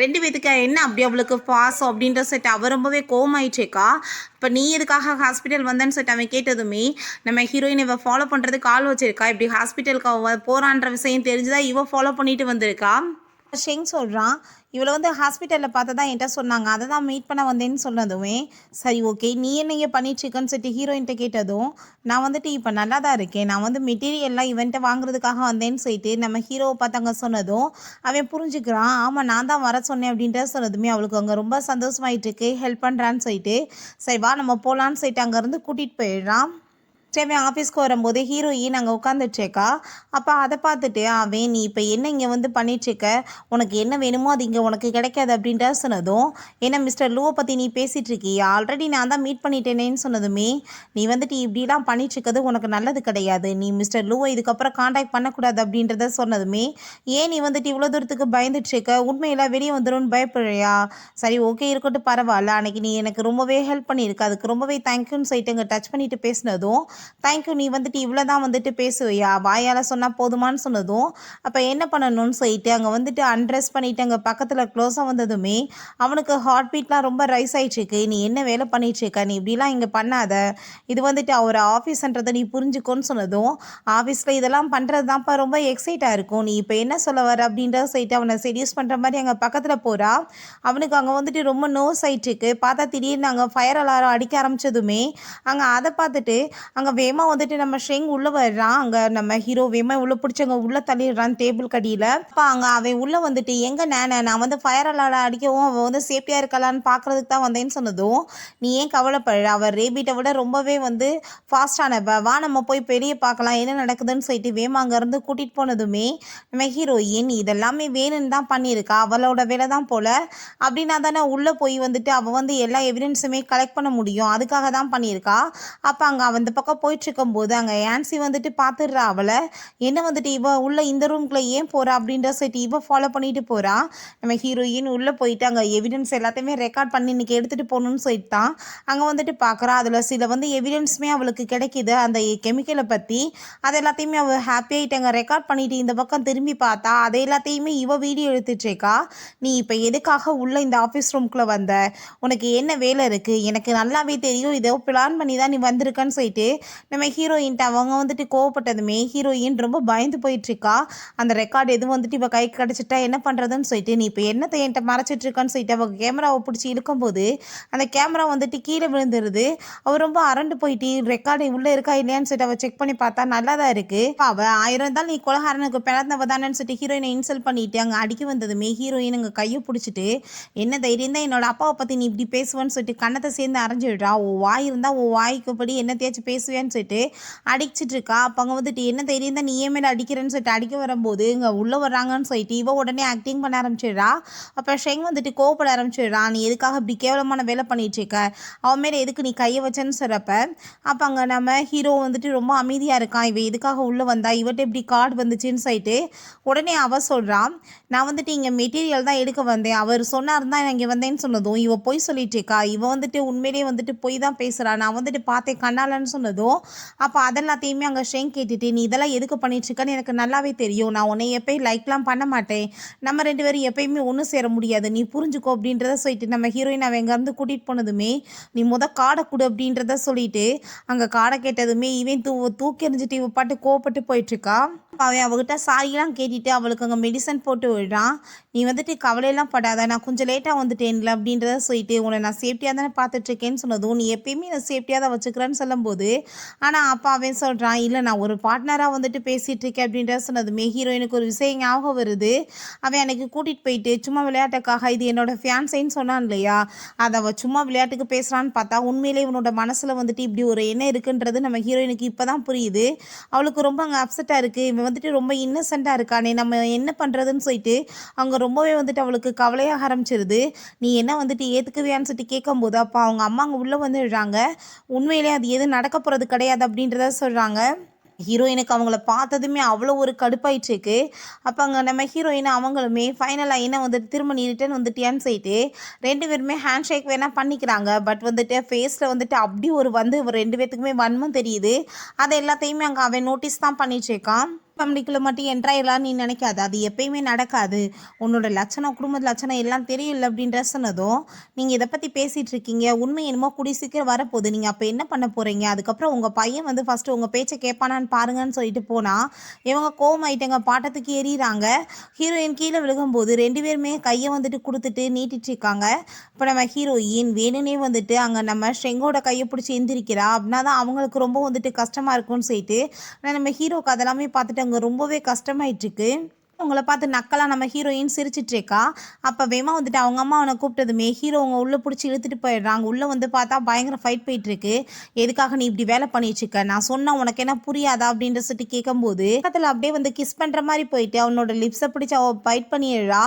2 பேத்துக்கு என்ன அப்படி அவளுக்கு பாசம் அப்படின்ற சொல்லிட்டு அவ ரொம்பவே கோவமாயிட்டேக்கா. "இப்ப நீ எதுக்காக ஹாஸ்பிட்டல் வந்தன்னு?" சொல்லிட்டு அவன் கேட்டதுமே, நம்ம ஹீரோயின் இவ ஃபாலோ பண்றதுக்கு ஆள் வச்சிருக்கா. இப்படி ஹாஸ்பிட்டலுக்கு அவ போறான்ற விஷயம் தெரிஞ்சு தான் இவ ஃபாலோ பண்ணிட்டு வந்திருக்கா. ஷெங் சொல்றான், "இவள வந்து ஹாஸ்பிட்டல்ல பார்த்ததா என்ட்ட சொன்னாங்க. அத தான் மீட் பண்ண வந்தேன்னு" சொன்னதுமே, "சரி ஓகே. நீ என்ன இங்க பண்ணிட்டுருக்கன்னு?" சொல்லிட்டு ஹீரோயின்ட்ட கேட்டதும், "நான் வந்துட்டு இப்ப நல்லா தான் இருக்கேன். நான் வந்து மெட்டீரியல்லாம் இவன்ட்ட வாங்குறதுக்காக வந்தேன்னு" சொல்லிட்டு நம்ம ஹீரோவ பார்த்து அங்க சொன்னதும், அவன் புரிஞ்சுக்கிறான். "ஆமா நான் தான் வர சொன்னேன்" அப்படின்றத சொன்னதுமே, அவளுக்கு அங்க ரொம்ப சந்தோஷமாயிட்டுருக்கு. ஹெல்ப் பண்றான்னு சொல்லிட்டு, "சரி வா நம்ம போலான்னு" சொல்லிட்டு அங்கருந்து கூட்டிட்டு போயிடுறான். அவன் ஆஃபீஸ்க்கு வரும்போது ஹீரோயின் அங்கே உட்காந்துட்ருக்கா. அப்போ அதை பார்த்துட்டு அவன், "நீ இப்போ என்ன இங்கே வந்து பண்ணிட்டுருக்க? உனக்கு என்ன வேணுமோ அது இங்கே உனக்கு கிடைக்காது" அப்படின்றத சொன்னதும், "ஏன்னா மிஸ்டர் லூவை பற்றி நீ பேசிகிட்டு இருக்கியா? ஆல்ரெடி நான் தான் மீட் பண்ணிட்டேனேன்னு" சொன்னதுமே, "நீ வந்துட்டு இப்படிலாம் பண்ணிட்டுருக்கிறது உனக்கு நல்லது கிடையாது. நீ மிஸ்டர் லூவை இதுக்கப்புறம் காண்டாக்ட் பண்ணக்கூடாது" அப்படின்றத சொன்னதுமே, "ஏன் நீ வந்துட்டு இவ்வளோ தூரத்துக்கு பயந்துட்டுருக்க? உண்மையெல்லாம் வெளியே வந்துடும்னு பயப்படுறியா? சரி ஓகே இருக்கட்டும் பரவாயில்ல. அன்னைக்கு நீ எனக்கு ரொம்பவே ஹெல்ப் பண்ணியிருக்க. அதுக்கு ரொம்பவே தேங்க்யூன்னு" சொல்லிட்டு அங்கே டச் பண்ணிட்டு பேசினதும், "தேங்க்யூ நீ வந்துட்டு இவ்வளோ தான் வந்துட்டு பேசுவியா? வாயால் சொன்னால் போதுமான்னு" சொன்னதும், அப்போ என்ன பண்ணணும்னு சொல்லிட்டு அங்கே வந்துட்டு அன்ட்ரெஸ் பண்ணிவிட்டு அங்கே பக்கத்தில் க்ளோஸாக வந்ததுமே, அவனுக்கு ஹார்ட் பீட்லாம் ரொம்ப ரைஸ் ஆகிட்டுருக்கு. "நீ என்ன வேலை பண்ணிகிட்ருக்க? நீ இப்படிலாம் இங்கே பண்ணாத. இது வந்துட்டு அவர் ஆஃபீஸ்ன்றதை நீ புரிஞ்சுக்கோன்னு" சொன்னதும், "ஆஃபீஸில் இதெல்லாம் பண்ணுறது தான்ப்பா ரொம்ப எக்ஸைட்டாக இருக்கும். நீ இப்போ என்ன சொல்ல வர?" அப்படின்றத சொல்லிட்டு அவனை செடியூஸ் பண்ணுற மாதிரி அங்கே பக்கத்தில் போகிறா. அவனுக்கு அங்கே வந்துட்டு ரொம்ப நோஸ் ஆகிட்டுருக்கு. பார்த்தா திடீர்னு அங்கே ஃபயர் அலாரம் அடிக்க ஆரம்பித்ததுமே, அங்கே அதை பார்த்துட்டு அங்கே அங்கே வேமா வந்துட்டு நம்ம ஷெங் உள்ளே வர்றான். அங்கே நம்ம ஹீரோ வேமா உள்ள பிடிச்சி அங்கே உள்ளே தள்ளிடுறான் டேபிள் கடியில். அப்போ அங்கே அவன் உள்ளே வந்துட்டு எங்கே நான் வந்து ஃபயர் அலார்ட் அடிக்கவும் அவள் வந்து சேஃப்டியாக இருக்கலான்னு பார்க்குறதுக்கு தான் வந்தேன்னு சொன்னதும், நீ ஏன் கவலைப்படுற, அவர் ரேபிட்டை விட ரொம்பவே வந்து ஃபாஸ்டானப்ப, வா நம்ம போய் வெளியே பார்க்கலாம் என்ன நடக்குதுன்னு சொல்லிட்டு வேமா அங்கேருந்து கூட்டிகிட்டு போனதுமே நம்ம ஹீரோயின் இதெல்லாமே வேணும்னு தான் பண்ணியிருக்கா, அவளோட வேலை தான் போல், அப்படின்னா தானே உள்ளே போய் வந்துட்டு அவள் வந்து எல்லா எவிடன்ஸுமே கலெக்ட் பண்ண முடியும், அதுக்காக தான் பண்ணியிருக்கா. அப்போ அங்கே அந்த பக்கம் போயிட்டுருக்கும்போது அங்கே யான்சி வந்துட்டு பார்த்துடுறா அவளை. என்ன வந்துட்டு இவ உள்ள இந்த ரூம்குள்ளே ஏன் போகிறா அப்படின்ற சொல்லிட்டு இவ ஃபாலோ பண்ணிட்டு போகிறா. நம்ம ஹீரோயின் உள்ளே போயிட்டு அங்கே எவிடன்ஸ் எல்லாத்தையுமே ரெக்கார்ட் பண்ணி இன்றைக்கி எடுத்துகிட்டு போகணுன்னு சொல்லிட்டு தான் அங்கே வந்துட்டு பார்க்குறா. அதில் சில வந்து எவிடன்ஸுமே அவளுக்கு கிடைக்கிது அந்த கெமிக்கலை பற்றி. அது எல்லாத்தையுமே அவள் ஹாப்பியாகிட்டு அங்கே ரெக்கார்ட் பண்ணிவிட்டு இந்த பக்கம் திரும்பி பார்த்தா அதை எல்லாத்தையுமே இவ வீடியோ எடுத்துட்ருக்கா. நீ இப்போ எதுக்காக உள்ளே இந்த ஆஃபீஸ் ரூம்குள்ளே வந்த, உனக்கு என்ன வேலை இருக்குது, எனக்கு நல்லாவே தெரியும் இதை பிளான் பண்ணி தான் நீ வந்திருக்கன்னு சொல்லிட்டு நம்ம ஹீரோயின்ட்டு அவங்க வந்துட்டு கோவப்பட்டதுமே ஹீரோயின் ரொம்ப பயந்து போயிட்டுருக்கா. அந்த ரெக்கார்டு எதுவும் வந்துட்டு இப்போ கைக்கு கிடச்சிட்டா என்ன பண்ணுறதுன்னு சொல்லிட்டு, நீ இப்போ என்னத்தை என்கிட்ட மறைச்சிட்ருக்கான்னு சொல்லிட்டு அவள் கேமராவை பிடிச்சி இழுக்கும்போது அந்த கேமரா வந்துட்டு கீழே விழுந்துருது. அவள் ரொம்ப அரண்டு போயிட்டு ரெக்கார்டு உள்ளே இருக்கா இல்லையான்னு சொல்லிட்டு அவள் செக் பண்ணி பார்த்தா நல்லா தான் இருக்குது. அவள் 1000 இருந்தாலும் நீ கொலகாரனுக்கு பிறந்தவ தானேன்னு சொல்லிட்டு ஹீரோயினை இன்சல்ட் பண்ணிட்டு அங்கே அடிக்க வந்ததுமே ஹீரோயின் அங்கே கையை பிடிச்சிட்டு, என்ன தைரியம் தான் என்னோட அப்பாவை பற்றி நீ இப்படி பேசுவேன்னு சொல்லிட்டு கண்ணத்தை சேர்ந்து அரைஞ்சிடுறா. ஓ வாய் இருந்தால் ஓ வாய்க்குப்படி என்னத்தையாச்சும் பேசுவேன்னு சொல்லிட்டு அடிச்சிட்டு இருக்கா. அப்போ அங்கே வந்துட்டு என்ன தைரியம் தான் நீ ஏன் மேலே அடிக்கிறேன்னு சொல்லிட்டு அடிக்க வரும்போது இங்கே உள்ளே வர்றாங்கன்னு சொல்லிட்டு இவ உடனே ஆக்டிங் பண்ண ஆரம்பிச்சிடுறா. அப்போ ஷெங் வந்துட்டு கோவப்பட ஆரம்பிச்சிடுறா. நீ எதுக்காக இப்படி கேவலமான வேலை பண்ணிட்டு இருக்க, அவன் மேலே எதுக்கு நீ கையை வச்சேன்னு சொல்கிறப்ப அப்போ அங்கே நம்ம ஹீரோ வந்துட்டு ரொம்ப அமைதியாக இருக்கான். இவ எதுக்காக உள்ளே வந்தா, இவட்ட இப்படி கார்டு வந்துச்சுன்னு சொல்லிட்டு உடனே அவ சொல்கிறான், நான் வந்துட்டு இங்கே மெட்டீரியல் தான் எடுக்க வந்தேன், அவர் சொன்னார் தான் நான் இங்கே வந்தேன்னு சொன்னதும் இவ பொய் சொல்லிட்டு இருக்கா. இவ வந்துட்டு உண்மையிலேயே வந்துட்டு பொய் தான் பேசுகிறா, நான் வந்துட்டு பார்த்தேன் கண்ணாலன்னு சொன்னதும் அப்போ அதெல்லாத்தையுமே அங்கே ஷெங் கேட்டுட்டு, நீ இதெல்லாம் எதுக்கு பண்ணிட்டுருக்கன்னு எனக்கு நல்லாவே தெரியும், நான் உன்னை எப்பயும் லைக்லாம் பண்ண மாட்டேன், நம்ம 2 பேரும் எப்பயுமே ஒன்று சேர முடியாது, நீ புரிஞ்சுக்கோ அப்படின்றத சொல்லிட்டு நம்ம ஹீரோயின் அவன் எங்கேருந்து கூட்டிகிட்டு போனதுமே நீ காடை கொடு அப்படின்றத சொல்லிட்டு அங்கே காடை கேட்டதுமே இவன் தூக்கி எறிஞ்சிட்டு இவ பாட்டு கோவப்பட்டு போயிட்டுருக்கா. அவன் அவகிட்ட சாரியெல்லாம் கேட்டுட்டு அவளுக்கு அங்கே மெடிசன் போட்டு விடுறான். நீ வந்துட்டு கவலையெல்லாம் படாத, நான் கொஞ்சம் லேட்டாக வந்துட்டேன்ல அப்படின்றத சொல்லிட்டு உன்னை நான் சேஃப்டியாக தானே பார்த்துட்ருக்கேன்னு சொன்னதும், நீ எப்பயுமே நான் சேஃப்டியாக தான் வச்சுக்கிறேன்னு சொல்லும்போது ஆனால் அப்போ அவன் சொல்கிறான், இல்லை நான் ஒரு பார்ட்னராக வந்துட்டு பேசிகிட்டு இருக்கேன் அப்படின்றத சொன்னதுமே ஹீரோயினுக்கு ஒரு விஷயம் ஞாபகம் வருது. அவன் அன்னைக்கு கூட்டிகிட்டு போயிட்டு சும்மா விளையாட்டுக்காக இது என்னோட ஃபியான்சைன்னு சொன்னான் இல்லையா, அதை அவள் சும்மா விளையாட்டுக்கு பேசுகிறான்னு பார்த்தா உண்மையிலே இவனோட மனசில் வந்துட்டு இப்படி ஒரு எண்ணம் இருக்குன்றது நம்ம ஹீரோயினுக்கு இப்போ தான் புரியுது. அவளுக்கு ரொம்ப அங்கே அப்செட்டாக இருக்குது, இவன் வந்துட்டு ரொம்ப இன்னசென்ட்டாக இருக்கானே, நம்ம என்ன பண்ணுறதுன்னு சொல்லிட்டு அவங்க ரொம்பவே வந்துட்டு அவளுக்கு கவலையாக ஆரம்பிச்சிருது. நீ என்ன வந்துட்டு ஏற்றுக்குவியான்னு சொல்லிட்டு கேட்கும்போது அப்போ அவங்க அம்மா அங்கே உள்ளே வந்துடுறாங்க. உண்மையிலே அது எதுவும் நடக்க போகிறது கிடையாது அப்படின்றத சொல்கிறாங்க. ஹீரோயினுக்கு அவங்கள பார்த்ததுமே அவ்வளோ ஒரு கடுப்பாயிட்டுருக்கு. அப்போ அங்கே நம்ம ஹீரோயின் அவங்களுமே ஃபைனலாக என்ன வந்துட்டு திரும்ப நீ ரிட்டன் வந்துட்டியான்னு சொல்லிட்டு 2 பேருமே ஹேண்ட் ஷேக் வேணால் பண்ணிக்கிறாங்க. பட் வந்துட்டு ஃபேஸில் வந்துட்டு அப்படி ஒரு வந்து 2 பேர்த்துக்குமே வன்மம் தெரியுது. அதை எல்லாத்தையுமே அங்கே அவன் நோட்டீஸ் தான் பண்ணிட்டுருக்கான். ஃபேமிலிக்குள்ளே மட்டும் என்ட்ராயிடலான்னு நீ நினைக்காது, அது எப்பயுமே நடக்காது, உன்னோட லட்சணம் குடும்பத்து லட்சணம் எல்லாம் தெரியல அப்படின்ற சொன்னதும், நீங்கள் இதை பற்றி பேசிகிட்டு இருக்கீங்க, உண்மை என்னமோ கூடி சீக்கிரம் வரப்போகுது, நீங்கள் அப்போ என்ன பண்ண போகிறீங்க, அதுக்கப்புறம் உங்கள் பையன் வந்து ஃபஸ்ட்டு உங்கள் பேச்சை கேட்பானான்னு பாருங்கன்னு சொல்லிட்டு போனால் இவங்க கோவமாயிட்டங்க பாட்டத்துக்கு ஏறிறாங்க. ஹீரோயின் கீழே விழுகும்போது 2 பேருமே கையை வந்துட்டு கொடுத்துட்டு நீட்டிட்டு இருக்காங்க. இப்போ நம்ம ஹீரோயின் வேணுன்னே வந்துட்டு அங்கே நம்ம ஷெங்கோட கையை பிடிச்சி எந்திரிக்கிறா. அப்படின்னா தான் அவங்களுக்கு ரொம்ப வந்துட்டு கஷ்டமாக இருக்கும்னு சொல்லிட்டு ஆனால் நம்ம ஹீரோக்கு அதெல்லாமே பார்த்துட்டு அங்கே ரொம்பவே கஷ்டமாயிட்டுருக்கு. அவங்கள பார்த்து நக்கலாக நம்ம ஹீரோயின் சிரிச்சிட்ருக்கா. அப்போ வேமா வந்துட்டு அவங்க அம்மா அவனை கூப்பிட்டதுமே ஹீரோ அவங்க உள்ளே பிடிச்சி இழுத்துட்டு போயிடுறாங்க. உள்ளே வந்து பார்த்தா பயங்கர ஃபைட் போயிட்டுருக்கு. எதுக்காக நீ இப்படி வேலை பண்ணிட்டுருக்க, நான் சொன்னால் உனக்கு என்ன புரியாதா அப்படின்ற சொல்லிட்டு கேட்கும்போது பக்கத்தில் அப்படியே வந்து கிஸ் பண்ணுற மாதிரி போயிட்டு அவனோட லிப்ஸை பிடிச்சி அவள் ஃபைட் பண்ணிடுறா.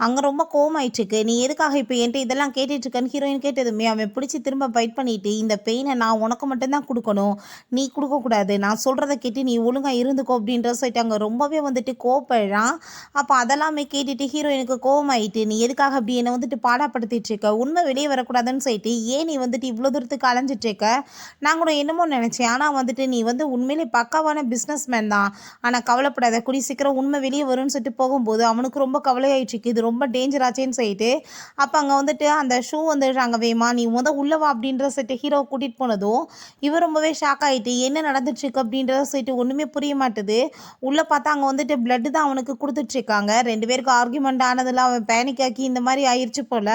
அங்கே ரொம்ப கோவமாயிட்டுருக்கு. நீ எதுக்காக இப்போ என்கிட்ட இதெல்லாம் கேட்டுட்ருக்கன்னு ஹீரோயின் கேட்டதுமே அவன் பிடிச்சி திரும்ப ஃபைட் பண்ணிவிட்டு, இந்த பெயினை நான் உனக்கு மட்டும்தான் கொடுக்கணும், நீ கொடுக்கக்கூடாது, நான் சொல்கிறத கேட்டு நீ ஒழுங்காக இருந்துக்கோ அப்படின்ற சொல்லிட்டு அங்கே ரொம்பவே வந்துட்டு கோவப்படுறான். அப்போ அதெல்லாமே கேட்டுட்டு ஹீரோயினுக்கு கோவமாயிட்டு, நீ எதுக்காக அப்படி என்னை வந்துட்டு பாடாப்படுத்திட்டு இருக்க, உண்மை வெளியே வரக்கூடாதுன்னு சொல்லிட்டு ஏன் நீ வந்துட்டு இவ்வளோ தூரத்துக்கு அலைஞ்சிட்டு இருக்க, நான் கூட என்னமோ நினச்சேன், ஆனால் வந்துட்டு நீ வந்து உண்மையிலே பக்காவான பிஸ்னஸ்மேன் தான், ஆனால் கவலைப்படாத கூடி சீக்கிரம் உண்மை வெளியே வரும்னு சொல்லிட்டு போகும்போது அவனுக்கு ரொம்ப கவலையாயிட்டுருக்கு, இது ரொம்ப டேஞ்சர் ஆச்சேன்னு சொல்லிட்டு அப்போ அங்கே வந்துட்டு அந்த ஷூ வந்துடுறாங்க. வேமா நீ உள்ளவா அப்படின்ற சொல்லிட்டு ஹீரோவை கூட்டிகிட்டு போனதும் இவர் ரொம்பவே ஷாக் ஆகிட்டு என்ன நடந்துட்டுருக்கு அப்படின்றத சொல்லிட்டு ஒன்றுமே புரிய மாட்டுது. உள்ளே பார்த்தா அங்கே வந்துட்டு பிளட்டு தான் அவனுக்கு கொடுத்துட்ருக்காங்க. 2 பேருக்கும் ஆர்கியூமெண்ட் ஆனதில அவன் பேனிக் ஆக்கி இந்த மாதிரி ஆயிடுச்சு போல்.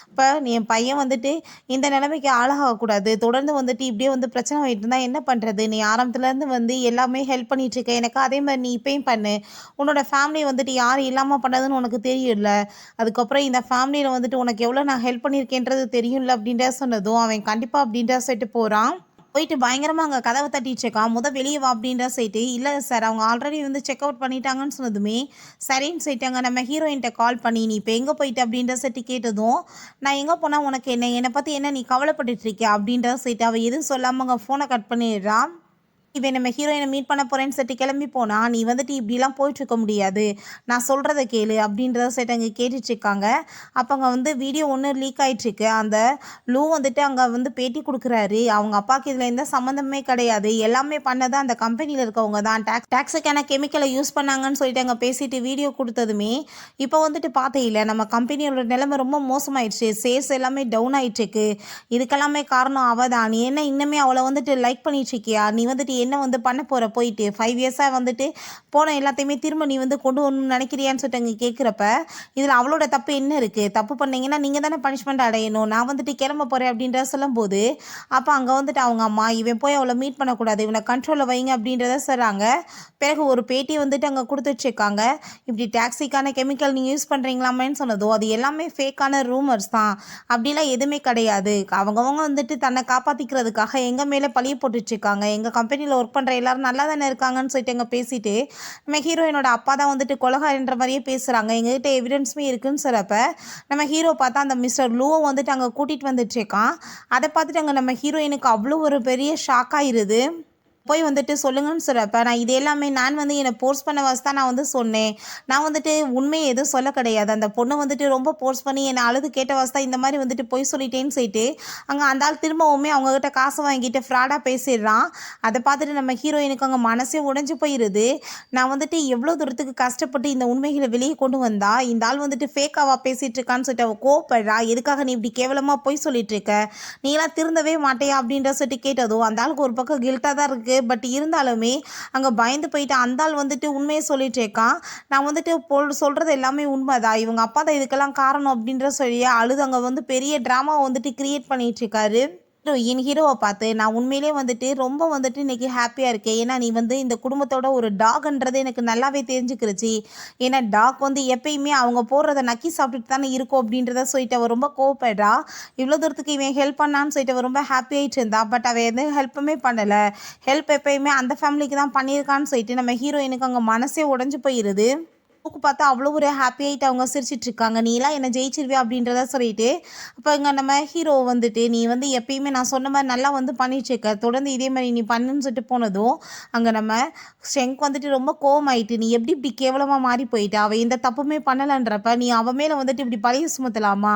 இப்போ என் பையன் வந்துட்டு இந்த நிலைமைக்கு ஆளாகக்கூடாது, தொடர்ந்து வந்துட்டு இப்படியே வந்து பிரச்சனை ஆகிட்டு இருந்தால் என்ன பண்ணுறது, நீ ஆரம்பத்துலேருந்து வந்து எல்லாமே ஹெல்ப் பண்ணிகிட்ருக்க எனக்கு, அதே மாதிரி நீ இப்பயும் பண்ணு, உன்னோட ஃபேமிலி வந்துட்டு யார் இல்லாமல் பண்ணதுன்னு உனக்கு தெரியும்ல, அதுக்கப்புறம் இந்த ஃபேமிலியில் வந்துட்டு உனக்கு எவ்வளோ நான் ஹெல்ப் பண்ணியிருக்கேன்றது தெரியும்ல அப்படின்ற சொன்னதும் அவன் கண்டிப்பாக அப்படின்ற சொல்லிட்டு போகிறான். போயிட்டு பயங்கரமாக அங்கே கதவை தட்டிட்டு இருக்கான். வெளியே வா அப்படின்ற சைட்டு, இல்லை சார் அவங்க ஆல்ரெடி வந்து செக் அவுட் பண்ணிட்டாங்கன்னு சொன்னதுமே சரின்னு சொல்லிட்டாங்க. நம்ம ஹீரோயின்கிட்ட கால் பண்ணி நீ இப்போ எங்கே போயிட்டு அப்படின்ற சைட்டு கேட்டதும், நான் எங்கே போனால் உனக்கு என்ன, என்னை பற்றி என்ன நீ கவலைப்பட்டுட்டு இருக்கியா அப்படின்ற சைட்டு அவள் எதுவும் சொல்லாமல் அங்கே ஃபோனை கட் பண்ணிடுறான். இவன் நம்ம ஹீரோயினை மீட் பண்ண போகிறேன்னு சொல்லிட்டு கிளம்பி போனா, நீ வந்துட்டு இப்படிலாம் போயிட்டுருக்க முடியாது, நான் சொல்கிறத கேளு அப்படின்றத சொல்லிட்டு அங்கே கேட்டுட்ருக்காங்க. அப்போ அங்கே வந்து வீடியோ ஒன்று லீக் ஆகிட்டுருக்கு. அந்த லூ வந்துட்டு அங்கே வந்து பேட்டி கொடுக்குறாரு, அவங்க அப்பாவுக்கு இதில் எந்த சம்மந்தமே கிடையாது, எல்லாமே பண்ணது அந்த கம்பெனியில் இருக்கவங்க தான், டாக்ஸிக்கான கெமிக்கலை யூஸ் பண்ணாங்கன்னு சொல்லிட்டு அங்கே பேசிட்டு வீடியோ கொடுத்ததுமே இப்போ வந்துட்டு பார்த்தீங்களா நம்ம கம்பெனியோட நிலைமை ரொம்ப மோசமாயிடுச்சு, சேல்ஸ் எல்லாமே டவுன் ஆகிட்டுருக்கு, இதுக்கெல்லாமே காரணம் அவள் தான், நீ என்ன இன்னுமே அவளை வந்துட்டு லைக் பண்ணிட்டுருக்கியா, நீ வந்துட்டு என்ன வந்து பண்ண போகிற, போயிட்டு 5 இயர்ஸாக வந்துட்டு போன எல்லாத்தையுமே திரும்ப நீ வந்து கொண்டு வரணும்னு நினைக்கிறியான்னு சொல்லிட்டு அங்கே கேட்குறப்ப, இதில் அவளோட தப்பு என்ன இருக்குது, தப்பு பண்ணீங்கன்னா நீங்கள் தானே பனிஷ்மெண்ட் அடையணும், நான் வந்துட்டு கிளம்ப போகிறேன் அப்படின்ற சொல்லும்போது அப்போ அங்கே வந்துட்டு அவங்க அம்மா இவன் போய் அவளை மீட் பண்ணக்கூடாது, இவனை கண்ட்ரோலில் வைங்க அப்படின்றத சொல்கிறாங்க. பிறகு ஒரு பேட்டி வந்துட்டு அங்கே கொடுத்துட்ருக்காங்க, இப்படி டாக்ஸிக்கான கெமிக்கல் நீங்கள் யூஸ் பண்ணுறீங்களாமேன்னு சொன்னதோ அது எல்லாமே ஃபேக்கான ரூமர்ஸ் தான், அப்படிலாம் எதுவுமே கிடையாது, அவங்கவுங்க வந்துட்டு தன்னை காப்பாற்றிக்கிறதுக்காக எங்கள் மேலே பழிய போட்டுட்ருக்காங்க, எங்கள் கம்பெனியில் ஒர்க் பண்ணுற எல்லாரும் நல்லா தானே இருக்காங்கன்னு சொல்லிட்டு எங்கே பேசிட்டு நம்ம ஹீரோயினோட அப்பா தான் வந்துட்டு கொலகாரன்ற மாதிரியே பேசுகிறாங்க, எங்ககிட்ட எவிடன்ஸுமே இருக்குன்னு சொல்கிறப்ப நம்ம ஹீரோ பார்த்தா அந்த மிஸ்டர் லூவை வந்துட்டு அங்கே கூட்டிகிட்டு வந்துட்டுருக்கான். அதை பார்த்துட்டு அங்கே நம்ம ஹீரோயினுக்கு அவ்வளோ ஒரு பெரிய ஷாக் ஆயிடுது. போய் வந்துட்டு சொல்லுங்கன்னு சொல்கிறப்ப, நான் இது எல்லாமே நான் வந்து என்னை போர்ஸ் பண்ண வச்சு தான் நான் வந்து சொன்னேன், நான் வந்துட்டு உண்மையை எதுவும் சொல்ல கிடையாது, அந்த பொண்ணு வந்துட்டு ரொம்ப போர்ஸ் பண்ணி என்னை அழுது கேட்ட வச்சு தான் இந்த மாதிரி வந்துட்டு போய் சொல்லிட்டேன்னு சொல்லிட்டு அங்கே அந்த ஆள் திரும்பவுமே அவங்கக்கிட்ட காசு வாங்கிட்டு ஃப்ராடாக பேசிடுறான். அதை பார்த்துட்டு நம்ம ஹீரோயினுக்கு அங்கே மனசே உடைஞ்சு போயிடுது. நான் வந்துட்டு எவ்வளோ தூரத்துக்கு கஷ்டப்பட்டு இந்த உண்மைகளை வெளியே கொண்டு வந்தா இந்த ஆள் வந்துட்டு ஃபேக்காவாக பேசிகிட்டு இருக்கான்னு சொல்லிட்டு அவள் கோவப்படுறா, எதுக்காக நீ இப்படி கேவலமாக போய் சொல்லிட்டு இருக்க, நீலாம் திருந்தவே மாட்டேயா அப்படின்ற சொல்லிட்டு கேட்டதும் அந்த ஆளுக்கு ஒரு பக்கம் கில்ட்டாக தான் இருக்குது. பட் இருந்தாலுமே அங்கே பயந்து போயிட்டு அந்த ஆள் வந்துட்டு உண்மையை சொல்லிட்டு இருக்கான், நான் வந்துட்டு சொல்கிறது எல்லாமே உண்மைதான், இவங்க அப்பா தான் இதுக்கெல்லாம் காரணம் அப்படின்ற சொல்லி அழுது அங்கே வந்து பெரிய ட்ராமாவை வந்துட்டு கிரியேட் பண்ணிட்டு இருக்காரு. ஹீரோவை பார்த்து நான் உண்மையிலே வந்துட்டு ரொம்ப வந்துட்டு இன்றைக்கி ஹாப்பியாக இருக்கேன், ஏன்னா நீ வந்து இந்த குடும்பத்தோட ஒரு டாக்ன்றது எனக்கு நல்லாவே தெரிஞ்சுக்கிருச்சு, ஏன்னா டாக் வந்து எப்பயுமே அவங்க போடுறத நக்கி சாப்பிட்டுட்டு தானே இருக்கும் அப்படின்றத சொல்லிட்டு அவள் ரொம்ப கோவப்படுறா. இவ்வளோ தூரத்துக்கு இவன் ஹெல்ப் பண்ணான்னு சொல்லிட்டு அவள் ரொம்ப ஹாப்பியாகிட்டு இருந்தா. பட் அவள் எந்த ஹெல்ப்புமே பண்ணலை, ஹெல்ப் எப்பயுமே அந்த ஃபேமிலிக்கு தான் பண்ணியிருக்கான்னு சொல்லிட்டு நம்ம ஹீரோயினுக்கு அங்கே மனசே உடஞ்சி போயிடுது. புக்கு பார்த்தா அவ்வளோ ஒரு ஹாப்பி ஆகிட்டு அவங்க சிரிச்சிட்ருக்காங்க, நீலாம் என்னை ஜெயிச்சிருவியா அப்படின்றத சொல்லிட்டு. அப்போ இங்கே நம்ம ஹீரோ வந்துட்டு நீ வந்து எப்பயுமே நான் சொன்ன மாதிரி நல்லா வந்து பண்ணிட்டுருக்க, தொடர்ந்து இதே மாதிரி நீ பண்ணுன்னு சொல்லிட்டு போனதும் அங்கே நம்ம ஷெங்க் வந்துட்டு ரொம்ப கோவமாயிட்டு, நீ எப்படி இப்படி கேவலமாக மாறி போயிட்டு, அவள் எந்த தப்புமே பண்ணலைன்றப்ப நீ அவன் மேலே வந்துட்டு இப்படி பழைய சுமத்தலாமா,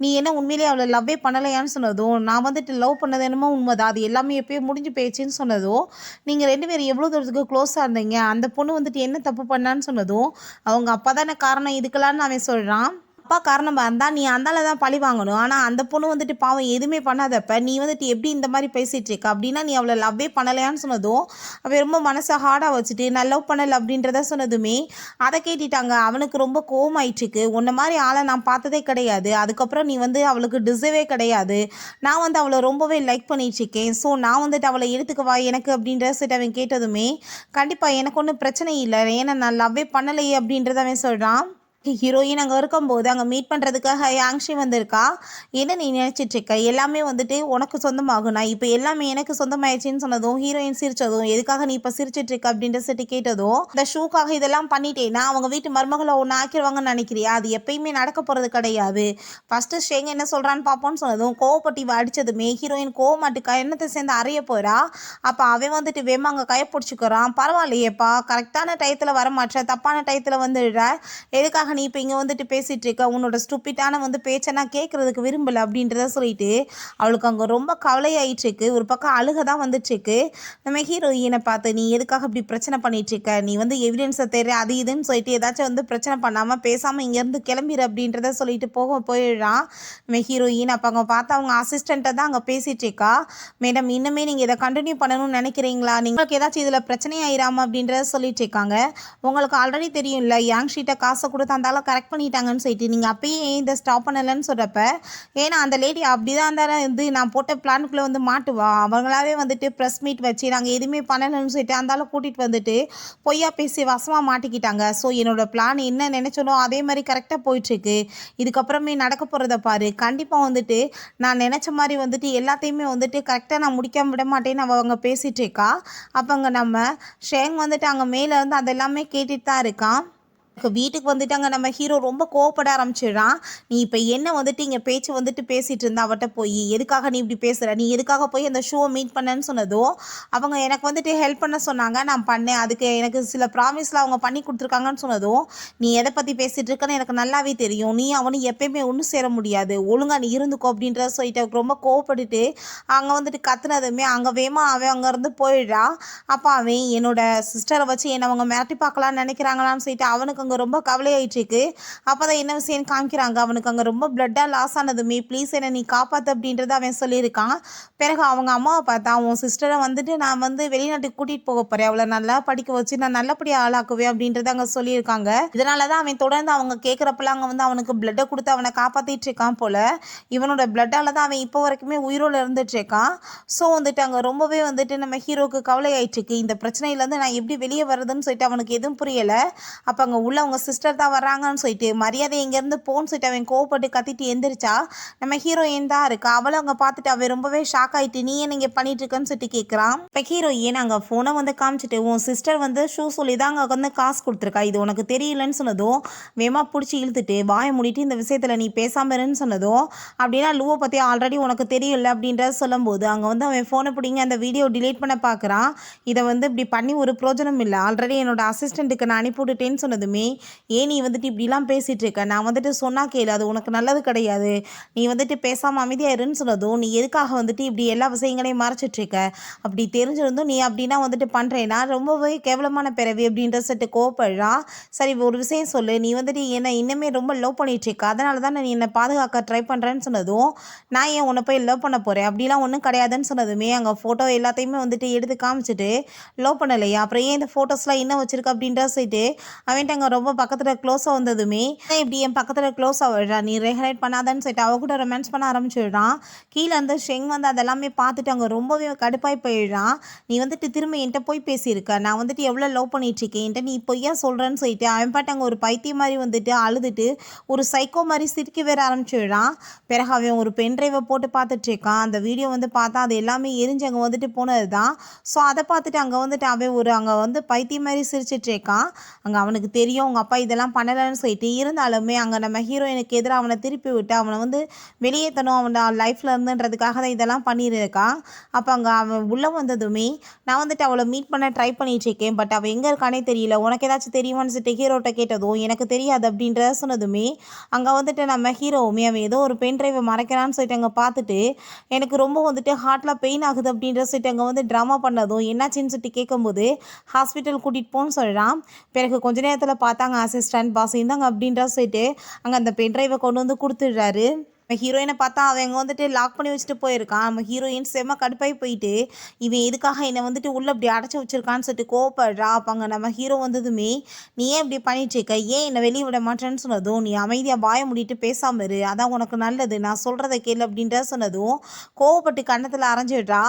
நீ என்ன உண்மையிலேயே அவளை லவ்வே பண்ணலையான்னு சொன்னதும், நான் வந்துட்டு லவ் பண்ணது என்னமோ உண்மைதான், அது எல்லாமே எப்பயும் முடிஞ்சு போயிடுச்சுன்னு சொன்னதும், நீங்கள் 2 பேரும் எவ்வளோ தூரத்துக்கு க்ளோஸாக இருந்தீங்க, அந்த பொண்ணு வந்துட்டு என்ன தப்பு பண்ணான்னு சொன்னதும் அவங்க அப்பா தானே காரணம் இதுக்கெல்லாம்னு அவன் சொல்கிறான். அப்பா காரணமாக இருந்தால் நீ அந்தால தான் பழி வாங்கணும், ஆனால் அந்த பொண்ணு வந்துட்டு பாவம் எதுவுமே பண்ணாதப்ப நீ வந்துட்டு எப்படி இந்த மாதிரி பேசிகிட்டு இருக்க அப்படின்னா நீ அவளை லவ்வே பண்ணலையான்னு சொன்னதும் அவன் ரொம்ப மனசை ஹார்டாக வச்சுட்டு நான் லவ் பண்ணலை அப்படின்றத சொன்னதுமே அதை கேட்டுட்டாங்க. அவனுக்கு ரொம்ப கோவமாயிட்டுருக்கு, உன்ன மாதிரி ஆளை நான் பார்த்ததே கிடையாது, அதுக்கப்புறம் நீ வந்து அவளுக்கு டிசர்வே கிடையாது, நான் வந்து அவளை ரொம்பவே லைக் பண்ணிகிட்ருக்கேன், ஸோ நான் வந்துட்டு அவளை எடுத்துக்கவா எனக்கு அப்படின்றத சரி அவன் கேட்டதுமே கண்டிப்பாக எனக்கு ஒன்றும் பிரச்சனை இல்லை, ஏன்னா நான் லவ்வே பண்ணலையே அப்படின்றத அவன் சொல்கிறான். ஹீரோயின் அங்கே இருக்கும்போது அங்கே மீட் பண்ணுறதுக்காக யாங்ஷி வந்திருக்கா. என்ன நீ நினச்சிட்ருக்க, எல்லாமே வந்துட்டு உனக்கு சொந்தமாகும், நான் இப்போ எல்லாமே எனக்கு சொந்தமாயிடுச்சின்னு சொன்னதும் ஹீரோயின் சிரித்ததும் எதுக்காக நீ இப்போ சிரிச்சிட்ருக்க அப்படின்ற சட்டி கேட்டதும், இந்த ஷூக்காக இதெல்லாம் பண்ணிட்டேன்னா அவங்க வீட்டு மருமகளை ஒன்று ஆக்கிடுவாங்கன்னு நினைக்கிறியா, அது எப்பயுமே நடக்க போகிறது கிடையாது, ஃபஸ்ட்டு ஷேங் என்ன சொல்கிறான்னு பார்ப்போன்னு சொன்னதும் கோவப்பட்டி அடித்ததுமே ஹீரோயின் கோவமாட்டு கயணத்தை சேர்ந்து அறைய போகிறா. அப்போ அவன் வந்துட்டு வேமா அங்கே கைப்பிடிச்சிக்கிறான். பரவாயில்லையேப்பா, கரெக்டான டயத்தில் வரமாட்டேன், தப்பான டயத்தில் வந்துடுற, எதுக்காக எதுக்காக நீ இப்போ இங்கே வந்துட்டு பேசிகிட்டு இருக்க, உன்னோட ஸ்டூப்பிட்டான பேச்சை நான் கேட்குறதுக்கு விரும்பலை அப்படின்றத சொல்லிட்டு அவளுக்கு அங்கே ரொம்ப கவலையாயிட்டுருக்கு. ஒரு பக்கம் அழுக தான் வந்துட்டுருக்கு. நம்ம ஹீரோயினை பார்த்து, நீ எதுக்காக இப்படி பிரச்சனை பண்ணிகிட்ருக்க, நீ எவிடன்ஸை தேர்ற அது இதுன்னு சொல்லிட்டு ஏதாச்சும் பிரச்சனை பண்ணாமல் பேசாமல் இங்கேருந்து கிளம்பிடு அப்படின்றத சொல்லிட்டு போயிடுறான் நம்ம ஹீரோயின். அப்போ அங்கே பார்த்தா அவங்க அசிஸ்டண்ட்டை தான் அங்கே பேசிகிட்டு இருக்கா. மேடம், இன்னுமே நீங்கள் இதை கண்டினியூ பண்ணணும்னு நினைக்கிறீங்களா, உங்களுக்கு ஏதாச்சும் இதில் பிரச்சனை ஆயிராமா அப்படின்றத சொல்லிட்டு இருக்காங்க. உங்களுக்கு ஆல்ரெடி தெரியும் இல்லை, யாங் ஷீட்டை காசை கொடுத்து அந்தாலும் கரெக்ட் பண்ணிட்டாங்கன்னு சொல்லிட்டு நீங்கள் அப்பயே இதை ஸ்டாப் பண்ணலைன்னு சொல்கிறப்ப, ஏன்னா அந்த லேடி அப்படி தான் இருந்தாலும் நான் போட்ட பிளானுக்குள்ளே மாட்டுவா, அவங்களாவே ப்ரெஸ் மீட் வச்சு நாங்கள் எதுவுமே பண்ணலைன்னு சொல்லிட்டு அந்தாலும் கூட்டிகிட்டு பொய்யா பேசி வசமாக மாட்டிக்கிட்டாங்க. ஸோ என்னோடய பிளான் என்ன நினச்சனோ அதே மாதிரி கரெக்டாக போயிட்டுருக்கு. இதுக்கப்புறமே நடக்க போகிறத பாரு. கண்டிப்பாக நான் நினச்ச மாதிரி எல்லாத்தையுமே கரெக்டாக நான் முடிக்காம விட மாட்டேன்னு அவங்க பேசிகிட்டு இருக்கா. அப்போ அங்கே நம்ம ஷேங் அங்கே மேலே அதெல்லாமே கேட்டுட்டு தான் இருக்கான். வீட்டுக்கு அங்கே நம்ம ஹீரோ ரொம்ப கோவப்பட ஆரம்பிச்சிடுறான். நீ இப்போ என்ன இங்கே பேச்சு பேசிகிட்டு இருந்தா அவட்ட போய், எதுக்காக நீ இப்படி பேசுகிற, நீ எதுக்காக போய் அந்த ஷோவை மீட் பண்ணேன்னு சொன்னதோ, அவங்க எனக்கு ஹெல்ப் பண்ண சொன்னாங்க, நான் பண்ணேன், அதுக்கு எனக்கு சில ப்ராமிஸில் அவங்க பண்ணி கொடுத்துருக்காங்கன்னு சொன்னதும், நீ எதை பற்றி பேசிகிட்டு இருக்கன்னு எனக்கு நல்லாவே தெரியும், நீ அவனு எப்பயுமே ஒன்றும் சேர முடியாது, ஒழுங்காக நீ இருந்துக்கோ அப்படின்றத சொல்லிட்டு ரொம்ப கோவப்பட்டுட்டு அங்கே கத்துனதுமே அங்கே வேமா அவன் அங்கேருந்து போயிடுறா. அப்போ அவன் என்னோட சிஸ்டரை வச்சு என்னை அவங்க மிரட்டி பார்க்கலான்னு நினைக்கிறாங்களான்னு சொல்லிட்டு அவனுக்கு அங்கே ரொம்ப கவலையாயிட்டுருக்கு. அப்போ தான் என்ன விஷயம்னு காமிக்கிறாங்க. அவனுக்கு அங்கே ரொம்ப பிளட்டாக லாஸ் ஆனதுமே, ப்ளீஸ் என்னை நீ காப்பாற்று அப்படின்றத அவன் சொல்லியிருக்கான். பிறகு அவங்க அம்மாவை பார்த்தா, உன் சிஸ்டரை நான் வெளிநாட்டுக்கு கூட்டிகிட்டு போக போகிறேன், அவளை நல்லா படிக்க வச்சு நான் நல்லபடியாக ஆளாக்குவேன் அப்படின்றத அங்கே சொல்லியிருக்காங்க. இதனால தான் அவன் தொடர்ந்து அவங்க கேட்குறப்பெல்லாம் அங்கே அவனுக்கு பிளட்டை கொடுத்து அவனை காப்பாற்றிட்டு இருக்கான் போல். இவனோட பிளட்டால் தான் அவன் இப்போ வரைக்குமே உயிரோடு இருந்துட்டு இருக்கான். ஸோ அங்கே ரொம்பவே நம்ம ஹீரோவுக்கு கவலை ஆயிட்டுருக்கு. இந்த பிரச்சனையிலேருந்து நான் எப்படி வெளியே வர்றதுன்னு சொல்லிட்டு அவனுக்கு எதுவும் புரியலை. அப்போ அங்கே உள்ள அவங்க சிஸ்டர் தான் வர்றாங்கன்னு சொல்லிட்டு மரியாதை இங்கேருந்து போன்னு சொல்லிட்டு அவன் கோவப்பட்டு கத்திட்டு எந்திரிச்சா. நம்ம ஹீரோயின் தான் இருக்கா. அவளை அங்கே பார்த்துட்டு அவன் ரொம்பவே ஷாக் ஆகிட்டு, நீ ஏன் நீங்கள் பண்ணிட்டு இருக்கன்னு சொல்லிட்டு கேட்குறான். இப்போ ஹீரோயின் அங்கே ஃபோனை காமிச்சிட்டு, உன் சிஸ்டர் ஷூ சொல்லி தான் அங்கே காசு கொடுத்துருக்கா, இது உனக்கு தெரியலன்னு சொன்னதும் வேமா பிடிச்சி இழுத்துட்டு வாயை மூடிட்டு இந்த விஷயத்தில் நீ பேசாமல் இருன்னு சொன்னதும், அப்படின்னா லூவை பற்றி ஆல்ரெடி உனக்கு தெரியல அப்படின்றத சொல்லும்போது அங்கே அவன் ஃபோனை பிடிங்க அந்த வீடியோ டிலீட் பண்ண பார்க்குறான். இதை இப்படி பண்ணி ஒரு பிரோஜனம் இல்லை, ஆல்ரெடி என்னோட அசிஸ்டண்ட்டுக்கு நான் அனுப்பி விட்டுட்டேன்னு சொன்னதுமே, ஏன் நீ இப்படிலாம் பேசிகிட்டு இருக்க, நான் சொன்னா கேளு, அது உனக்கு நல்லது கிடையாது, நீ பேசாமல் அமைதியாக இருன்னு சொன்னதும், நீ எதுக்காக இப்படி எல்லா விஷயங்களையும் மறைச்சிட்ருக்க, அப்படி தெரிஞ்சிருந்தும் நீ அப்படின்னா பண்ணுறேன்னா ரொம்பவே கேவலமான பிறவி அப்படின்ற செட்டு கோவப்படுறான். சரி ஒரு விஷயம் சொல்லு, நீ என்னை இன்னமே ரொம்ப லவ் பண்ணிகிட்ருக்க, அதனால தான் நீ என்னை பாதுகாக்க ட்ரை பண்ணுறேன்னு சொன்னதும், நான் ஏன் உன்னை போய் லவ் பண்ண போகிறேன், அப்படிலாம் ஒன்றும் கிடையாதுன்னு சொன்னதுமே அங்கே ஃபோட்டோ எல்லாத்தையுமே எடுத்து காமிச்சிட்டு, லவ் பண்ணலையா அப்புறம் ஏன் இந்த ஃபோட்டோஸ்லாம் இன்னும் வச்சிருக்க அப்படின்ற சொல்லிட்டு அவன்ட்டு அங்கே ரொம்ப பக்கத்தில் க்ளோஸாக வந்ததுமே, இப்படி என் பக்கத்தில் க்ளோஸாக விடுறா, நீ ரெகலேட் பண்ணாதான்னு சொல்லிட்டு அவ கூட ரொமான்ஸ் பண்ண ஆரம்பிச்சிடுறான். கீழே ஷெங் அதெல்லாமே பார்த்துட்டு அங்கே ரொம்பவே கடுப்பாய் போயிடுறான். நீ திரும்ப என்கிட்ட போய் பேசியிருக்க, நான் எவ்வளோ லவ் பண்ணிகிட்ருக்கேன், என்கிட்ட நீ பொய்யா சொல்கிறேன்னு சொல்லிட்டு அவன் பாட்டு அங்கே ஒரு பைத்தியம் மாதிரி அழுதுட்டு ஒரு சைக்கோ மாதிரி சிரிக்க வேற ஆரம்பிச்சிடுறான். பிறகு அவன் ஒரு பென் ட்ரைவை போட்டு பார்த்துட்ருக்கான். அந்த வீடியோ பார்த்தா அது எல்லாமே எரிஞ்சு அங்கே போனது தான். ஸோ அதை பார்த்துட்டு அங்கே அவன் அங்கே பைத்தியம் மாதிரி சிரிச்சிட்ருக்கான். அங்கே அவனுக்கு தெரியும் உங்கள் அப்பா இதெல்லாம் பண்ணலைன்னு சொல்லிட்டு, இருந்தாலுமே அங்கே நம்ம ஹீரோயினுக்கு எதிராக அவனை திருப்பி விட்டு அவனை வெளியேற்றணும் அவனோட லைஃப்பில் இருந்துன்றதுக்காக தான் இதெல்லாம் பண்ணியிருக்கான். அப்போ அங்கே அவன் உள்ளே வந்ததுமே, நான் அவளை மீட் பண்ண ட்ரை பண்ணிகிட்ருக்கேன், பட் அவள் எங்கே இருக்கானே தெரியல, உனக்கு ஏதாச்சும் தெரியுமான்னு சொல்லிட்டு ஹீரோட்ட கேட்டதும் எனக்கு தெரியாது அப்படின்றத சொன்னதுமே, அங்கே நம்ம ஹீரோவுமே அவன் ஏதோ ஒரு பென் ட்ரைவை மறைக்கிறான்னு சொல்லிட்டு அங்கே பார்த்துட்டு, எனக்கு ரொம்ப ஹார்ட்டில் பெயின் ஆகுது அப்படின்ற சொல்லிட்டு அங்கே ட்ராமா பண்ணதும், என்னாச்சின்னு சொல்லிட்டு கேட்கும்போது ஹாஸ்பிட்டல் கூட்டிகிட்டு போன்னு சொல்கிறான். பிறகு கொஞ்ச நேரத்தில் பார்த்தாங்க அசிஸ்டன்ட் பாஸ் இந்தாங்க அப்படின்ற சொல்லிட்டு அங்கே அந்த பென் ட்ரைவை கொண்டு கொடுத்துடுறாரு. ஹீரோயினை பார்த்தா அவன் லாக் பண்ணி வச்சுட்டு போயிருக்கான். நம்ம ஹீரோயின் செம்ம கடுப்பாகி போயிட்டு, இவன் எதுக்காக என்னை உள்ளே இப்படி அடைச்சி வச்சிருக்கான்னு சொல்லிட்டு கோவப்படுறா. அப்போ அங்கே நம்ம ஹீரோ வந்ததுமே, நீ ஏன் இப்படி பண்ணிட்டுருக்க, ஏன் என்னை வெளியே விட மாட்டேன்னு சொன்னதும், நீ அமைதியாக வாய மூடிட்டு பேசாமல் இரு, அதான் உனக்கு நல்லது, நான் சொல்கிறத கேளு அப்படின்ற சொன்னதும் கோவப்பட்டு கன்னத்தில் அரைஞ்சிடுறா.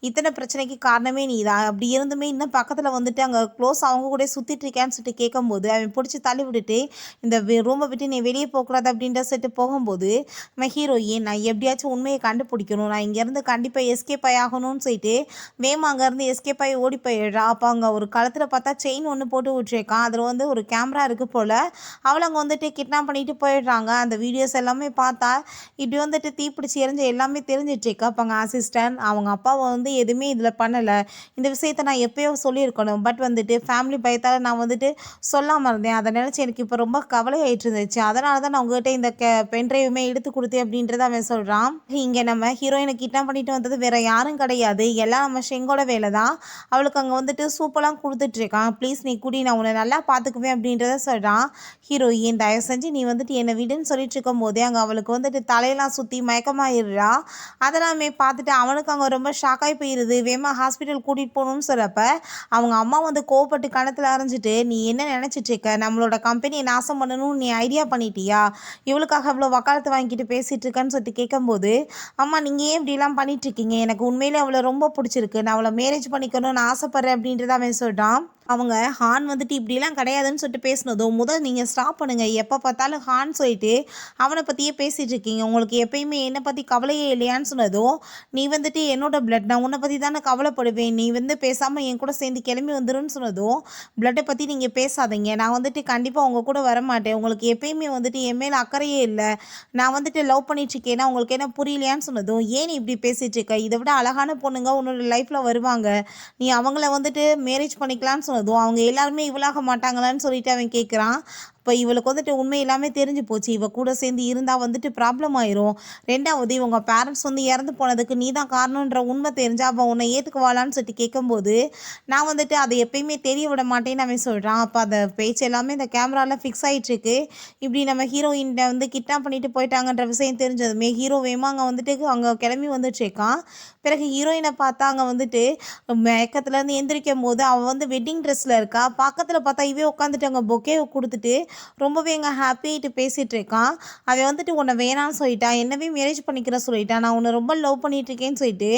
இத்தனை பிரச்சனைக்கு காரணமே நீ தான், அப்படி இருந்துமே இன்னும் பக்கத்தில் அங்கே க்ளோஸ் அவங்க கூட சுற்றிட்டு இருக்கேன்னு சொல்லிட்டு கேட்கும்போது அவன் பிடிச்சி தள்ளி விட்டுட்டு இந்த ரூமை விட்டு நீ வெளியே போகக்கூடாது அப்படின்ற சொல்லிட்டு போகும்போது நம்ம ஹீரோயின் நான் எப்படியாச்சும் உண்மையை கண்டுபிடிக்கணும், நான் இங்கேருந்து கண்டிப்பாக எஸ்கேப் ஆகணும்னு சொல்லிட்டு வேமா அங்கேருந்து எஸ்கேப் ஆகி ஓடி போயிடுறா. அப்போ அங்கே ஒரு கழுத்தில் பார்த்தா செயின் ஒன்று போட்டு விட்டுருக்கான். அதில் வந்து ஒரு கேமரா இருக்குது போல். அவளை அங்கே வந்துட்டு கிட்னாப் பண்ணிட்டு போயிடுறாங்க. அந்த வீடியோஸ் எல்லாமே பார்த்தா இப்படி வந்துட்டு தீப்பிடிச்சி எரிஞ்ச எல்லாமே தெரிஞ்சிட்ருக்கு. அப்போ அங்கே அசிஸ்டன்ட் அவங்க அப்பாவை வந்து எதுவுமே இதில் பண்ணலை, இந்த விஷயத்த நான் எப்போயோ சொல்லியிருக்கணும், பட் வந்துட்டு ஃபேமிலி பயத்தால் நான் வந்துட்டு சொல்லாமல் இருந்தேன், அதை நினச்சி எனக்கு இப்போ ரொம்ப கவலை ஆகிட்டு இருந்துச்சு, அதனால தான் நான் உங்ககிட்ட இந்த பென்ட்ரைவுமே எடுத்து கொடுத்தேன் அப்படின்றத அவன் சொல்கிறான். இங்கே நம்ம ஹீரோயினை கிட்னாப் பண்ணிட்டு வந்தது வேற யாரும் கிடையாது, எல்லாம் நம்ம ஷெங்கோட வேலை தான். அவளுக்கு அங்கே வந்துட்டு சூப்பெல்லாம் கொடுத்துட்ருக்கான். ப்ளீஸ் நீ குடி, நான் உன்னை நல்லா பார்த்துக்குவேன் அப்படின்றத சொல்கிறான். ஹீரோயின் தயவு செஞ்சு நீ வந்துட்டு என்னை விடுன்னு சொல்லிட்டு இருக்கும் போதே அங்கே அவளுக்கு வந்துட்டு தலையெல்லாம் சுற்றி மயக்கமாயிடுறா. அதெல்லாமே பார்த்துட்டு அவனுக்கு அங்கே ரொம்ப ஷாக்காகி போயிடுது. வேமா ஹாஸ்பிட்டல் கூட்டிகிட்டு போகணும்னு சொல்கிறப்ப அவங்க அம்மா வந்து கோவப்பட்டு கணத்தில் அரைஞ்சிட்டு நீ என்ன நினச்சிட்ருக்க, நம்மளோட கம்பெனியை நாசம் பண்ணணும்னு நீ ஐடியா பண்ணிட்டியா, இவளுக்காக அவ்வளோ வக்காலத்து வாங்கிட்டு பேசிகிட்டு இருக்கன்னு சொல்லிட்டு கேட்கும்போது அம்மா நீங்கள் ஏன் இப்படிலாம் பண்ணிகிட்ருக்கீங்க, எனக்கு உண்மையிலே அவளை ரொம்ப பிடிச்சிருக்கு, நான் அவளை மேரேஜ் பண்ணிக்கணும்னு ஆசைப்பட்றேன் அப்படின்றத அவன் சொல்கிறான். அவங்க ஹான் வந்துட்டு இப்படிலாம் கிடையாதுன்னு சொல்லிட்டு பேசினதும் முதல் நீங்கள் ஸ்டாப் பண்ணுங்கள், எப்போ பார்த்தாலும் ஹான் சொல்லிட்டு அவனை பற்றியே பேசிகிட்டு இருக்கீங்க, உங்களுக்கு எப்பயுமே என்னை பற்றி கவலையே இல்லையான்னு சொன்னதும் நீ வந்துட்டு என்னோட பிளட், நான் உன்னை பற்றி தானே கவலைப்படுவேன், நீ வந்து பேசாமல் என் கூட சேர்ந்து கிளம்பி வந்துருன்னு சொன்னதும் பிளட்டை பற்றி நீங்கள் பேசாதீங்க, நான் வந்துட்டு கண்டிப்பாக உங்கள் கூட வரமாட்டேன், உங்களுக்கு எப்பயுமே வந்துட்டு என் மேலே அக்கறையே இல்லை, நான் வந்துட்டு லவ் பண்ணிட்டுருக்கேன்னா உங்களுக்கு என்ன புரியலையான்னு சொன்னதும் ஏன் நீ இப்படி பேசிகிட்டு இருக்க, இதை விட அழகான பொண்ணுங்க உன்னோட லைஃப்பில் வருவாங்க, நீ அவங்கள வந்துட்டு மேரேஜ் பண்ணிக்கலான்னு சொன்னதும் அவங்க எல்லாருமே இவளாக மாட்டாங்களான்னு சொல்லிட்டு அவன் கேட்குறான். இப்போ இவளுக்கு வந்துட்டு உண்மை எல்லாமே தெரிஞ்சு போச்சு, இவ கூட சேர்ந்து இருந்தால் வந்துட்டு ப்ராப்ளம் ஆயிரும், ரெண்டாவது இவங்க பேரண்ட்ஸ் வந்து இறந்து போனதுக்கு நீ தான் காரணன்ற உண்மை தெரிஞ்சா அவன் உன்னை ஏற்றுக்குவாளான்னு சொல்லிட்டு கேட்கும்போது நான் வந்துட்டு அதை எப்பயுமே தெரிய விட மாட்டேன்னு அவன் சொல்கிறான். அப்போ அந்த பேச்சு எல்லாமே இந்த கேமராவில் ஃபிக்ஸ் ஆகிட்டுருக்கு. இப்படி நம்ம ஹீரோயின்ட்ட வந்து கிட்னாப் பண்ணிட்டு போயிட்டாங்கன்ற விஷயம் தெரிஞ்சதுமே ஹீரோ வேமா அங்கே வந்துட்டு அங்கே கிளம்பி வந்துட்டுருக்கான். பிறகு ஹீரோயினை பார்த்தா அங்கே வந்துட்டு மயக்கத்துலேருந்து எந்திரிக்கும் போது அவள் வந்து வெட்டிங் ட்ரெஸ்ஸில் இருக்கா. பக்கத்தில் பார்த்தா இவே உட்காந்துட்டு அங்கே பொக்கேவை கொடுத்துட்டு ரொம்பவே எங்க ஹாப்பியாகிட்டு பேசிகிட்டு இருக்கான். அவன் வந்துட்டு உன்னை வேணான்னு சொல்லிட்டான், என்னவே மேரேஜ் பண்ணிக்கிற சொல்லிட்டான், நான் உன்னை ரொம்ப லவ் பண்ணிட்டு இருக்கேன்னு சொல்லிட்டு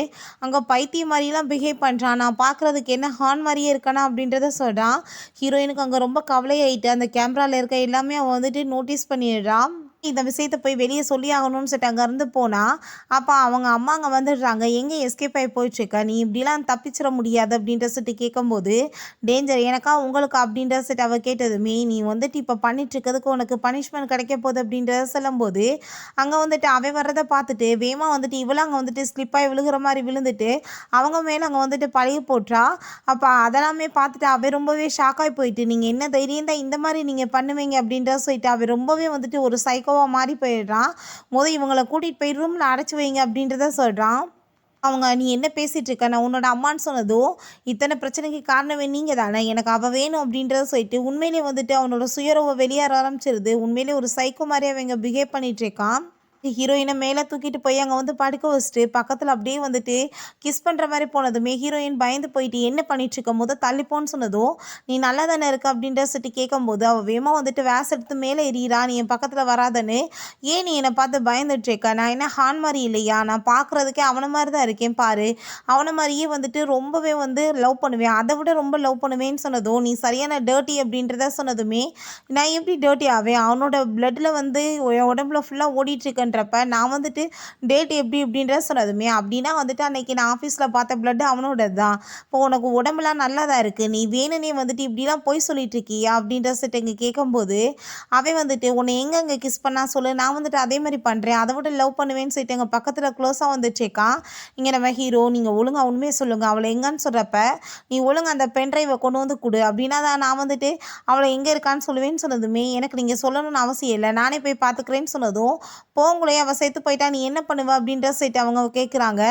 அங்கே பைத்தியம் மாதிரிலாம் பிஹேவ் பண்ணுறான், நான் பார்க்குறதுக்கு என்ன ஹான் மாதிரியே இருக்கானா அப்படின்றத சொல்கிறான். ஹீரோயினுக்கு அங்கே ரொம்ப கவலையாயிட்டு அந்த கேமராவில் இருக்க எல்லாமே அவன் வந்துட்டு நோட்டீஸ் பண்ணிடுறான். இந்த விஷயத்தை போய் வெளியே சொல்லி ஆகணும்னு சொல்லிட்டு அங்கேருந்து போனால் அப்போ அவங்க அம்மா அங்கே வந்துடுறாங்க. எங்கே எஸ்கேப் ஆகி போயிட்டுருக்க, நீ இப்படிலாம் தப்பிச்சிட முடியாது அப்படின்ற சொல்லிட்டு கேட்கும்போது டேஞ்சர் எனக்கா உங்களுக்கு அப்படின்ற சொல்லிட்டு அவள் கேட்டதுமே நீ வந்துட்டு இப்போ பண்ணிட்டுருக்கிறதுக்கு உனக்கு பனிஷ்மெண்ட் கிடைக்க போகுது அப்படின்றத சொல்லும்போது அங்கே வந்துட்டு அவன் வர்றதை பார்த்துட்டு வேமா வந்துட்டு இவளும் அங்கே வந்துட்டு ஸ்லிப்பாகி விழுகிற மாதிரி விழுந்துட்டு அவங்க மேலே அங்கே வந்துட்டு பழைய போட்டுறா. அப்போ அதெல்லாமே பார்த்துட்டு அவன் ரொம்பவே ஷாக்காகி போயிட்டு நீங்கள் என்ன தைரியம் தான் இந்த மாதிரி நீங்கள் பண்ணுவீங்க அப்படின்றத சொல்லிட்டு அவன் ரொம்பவே வந்துட்டு ஒரு சைக்கோவாக மாறி போயிடுறான். இவங்களை கூட்டிகிட்டு போய் ரூமில் அடைச்சி வைங்க அப்படின்றத சொல்கிறான். அவங்க நீ என்ன பேசிகிட்டு இருக்க, நான் உன்னோட அம்மான்னு சொன்னதும் இத்தனை பிரச்சனைக்கு காரணமே நீங்கள் தானே, எனக்கு அவள் வேணும் அப்படின்றத சொல்லிட்டு உண்மையிலே வந்துட்டு அவனோட சுயரவை வெளியேற ஆரம்பிச்சிருது. உண்மையிலே ஒரு சைக்கோ மாதிரி அவங்க பிஹேவ் பண்ணிகிட்ருக்கான். ஹீரோயினை மேலே தூக்கிட்டு போய் அங்கே வந்து படுக்க வச்சுட்டு பக்கத்தில் அப்படியே வந்துட்டு கிஸ் பண்ணுற மாதிரி போனதுமே ஹீரோயின் பயந்து போயிட்டு என்ன பண்ணிட்டுருக்கும் போது தள்ளிப்போன்னு சொன்னதும் நீ நல்லா தானே இருக்க அப்படின்ற சொல்லிட்டு கேட்கும்போது அவள் வேமா வந்துட்டு வேஸ் எடுத்து மேலே எறிகிறா, நீ என் பக்கத்தில் வராதன்னு, ஏன் நீ என்னை பார்த்து பயந்துட்டுருக்க, நான் என்ன ஹான் மாதிரி இல்லையா, நான் பார்க்குறதுக்கே அவனை மாதிரி தான் இருக்கேன் பாரு, அவனை மாதிரியே வந்துட்டு ரொம்பவே வந்து லவ் பண்ணுவேன், அதை விட ரொம்ப லவ் பண்ணுவேன்னு சொன்னதும் நீ சரியான டர்ட்டி அப்படின்றத சொன்னதுமே நான் எப்படி டர்ட்டி ஆவேன், அவனோட பிளட்டில் வந்து உடம்புல ஃபுல்லாக ஓடிட்டுருக்கேன்றப்ப நான் வந்துட்டு டேட் எப்படி இப்படின்ற சொன்னதுமே அப்படின்னா வந்துட்டு அன்னைக்கு நான் ஆஃபீஸில் பார்த்த பிளட் அவனோட தான், இப்போ உனக்கு உடம்புலாம் நல்லா தான் இருக்குது, நீ வேணுனே வந்துட்டு இப்படிலாம் போய் சொல்லிட்டு இருக்கியா அப்படின்ற சொல்லிட்டு இங்கே கேட்கும்போது அவன் வந்துட்டு உன்னை எங்கே கிஸ் பண்ணா சொல்லு, நான் வந்துட்டு அதே மாதிரி பண்ணுறேன், அதை விட லவ் பண்ணுவேன்னு சொல்லிட்டு எங்கள் பக்கத்தில் க்ளோஸாக வந்துட்டுருக்கான். இங்கே நம்ம ஹீரோ நீங்கள் ஒழுங்காக உண்மையை சொல்லுங்கள், அவளை எங்கன்னு சொல்கிறப்ப நீ ஒழுங்காக அந்த பென்ட்ரைவை கொண்டு வந்து கொடு அப்படின்னா தான் நான் வந்துட்டு அவளை எங்கே இருக்கான்னு சொல்லுவேன்னு சொன்னதுமே எனக்கு நீங்கள் சொல்லணும்னு அவசியம் இல்லை, நானே போய் பார்த்துக்கிறேன்னு சொன்னதும் போங்களே அவள் சேர்த்து போயிட்டா நீ என்ன பண்ணுவ அப்படின்ற சொல்லிட்டு அவங்க கேட்குறாங்க.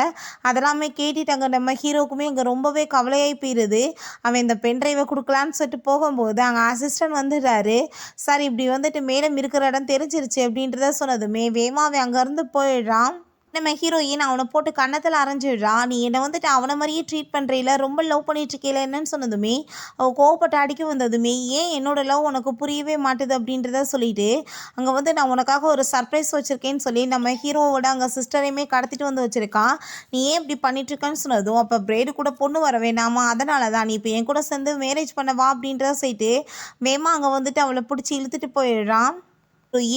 அதெல்லாமே கேட்டுட்டாங்க. நம்ம ஹீரோக்குமே அங்கே ரொம்பவே கவலையாகி போயிடுது. அவன் இந்த பென்ட்ரைவை கொடுக்கலான்னு சொல்லிட்டு போகும்போது அங்கே அசிஸ்டன்ட் வந்துடுறாரு. சார் இப்படி வந்துட்டு மேடம் இருக்கிற இடம் தெரிஞ்சிருச்சு அப்படின்றத சொன்னதுமே வேமா அவன் அங்கேருந்து போயிடுறான். நம்ம ஹீரோயின் அவனை போட்டு கன்னத்தில் அரைஞ்சிடுறா. நீ என்னை வந்துட்டு அவனை மாதிரியே ட்ரீட் பண்ணுறீல, ரொம்ப லவ் பண்ணிட்டுருக்கீல என்னன்னு சொன்னதுமே அவள் கோவப்பட்டு அடிக்க வந்ததுமே ஏன் என்னோட லவ் உனக்கு புரியவே மாட்டுது அப்படின்றத சொல்லிட்டு அங்கே வந்து நான் உனக்காக ஒரு சர்ப்ரைஸ் வச்சுருக்கேன்னு சொல்லி நம்ம ஹீரோவோட அங்கே சிஸ்டரையுமே கடத்திட்டு வந்து வச்சுருக்கான். நீ ஏன் இப்படி பண்ணிட்டுருக்கன்னு சொன்னதும் அப்போ பிரைடு கூட பொண்ணு வர வேணாமா, அதனால தான் நீ இப்போ என் கூட சேர்ந்து மேரேஜ் பண்ணவா அப்படின்றத சொல்லிட்டு வேமா அங்கே வந்துட்டு அவளை பிடிச்சி இழுத்துட்டு போயிடுறான்.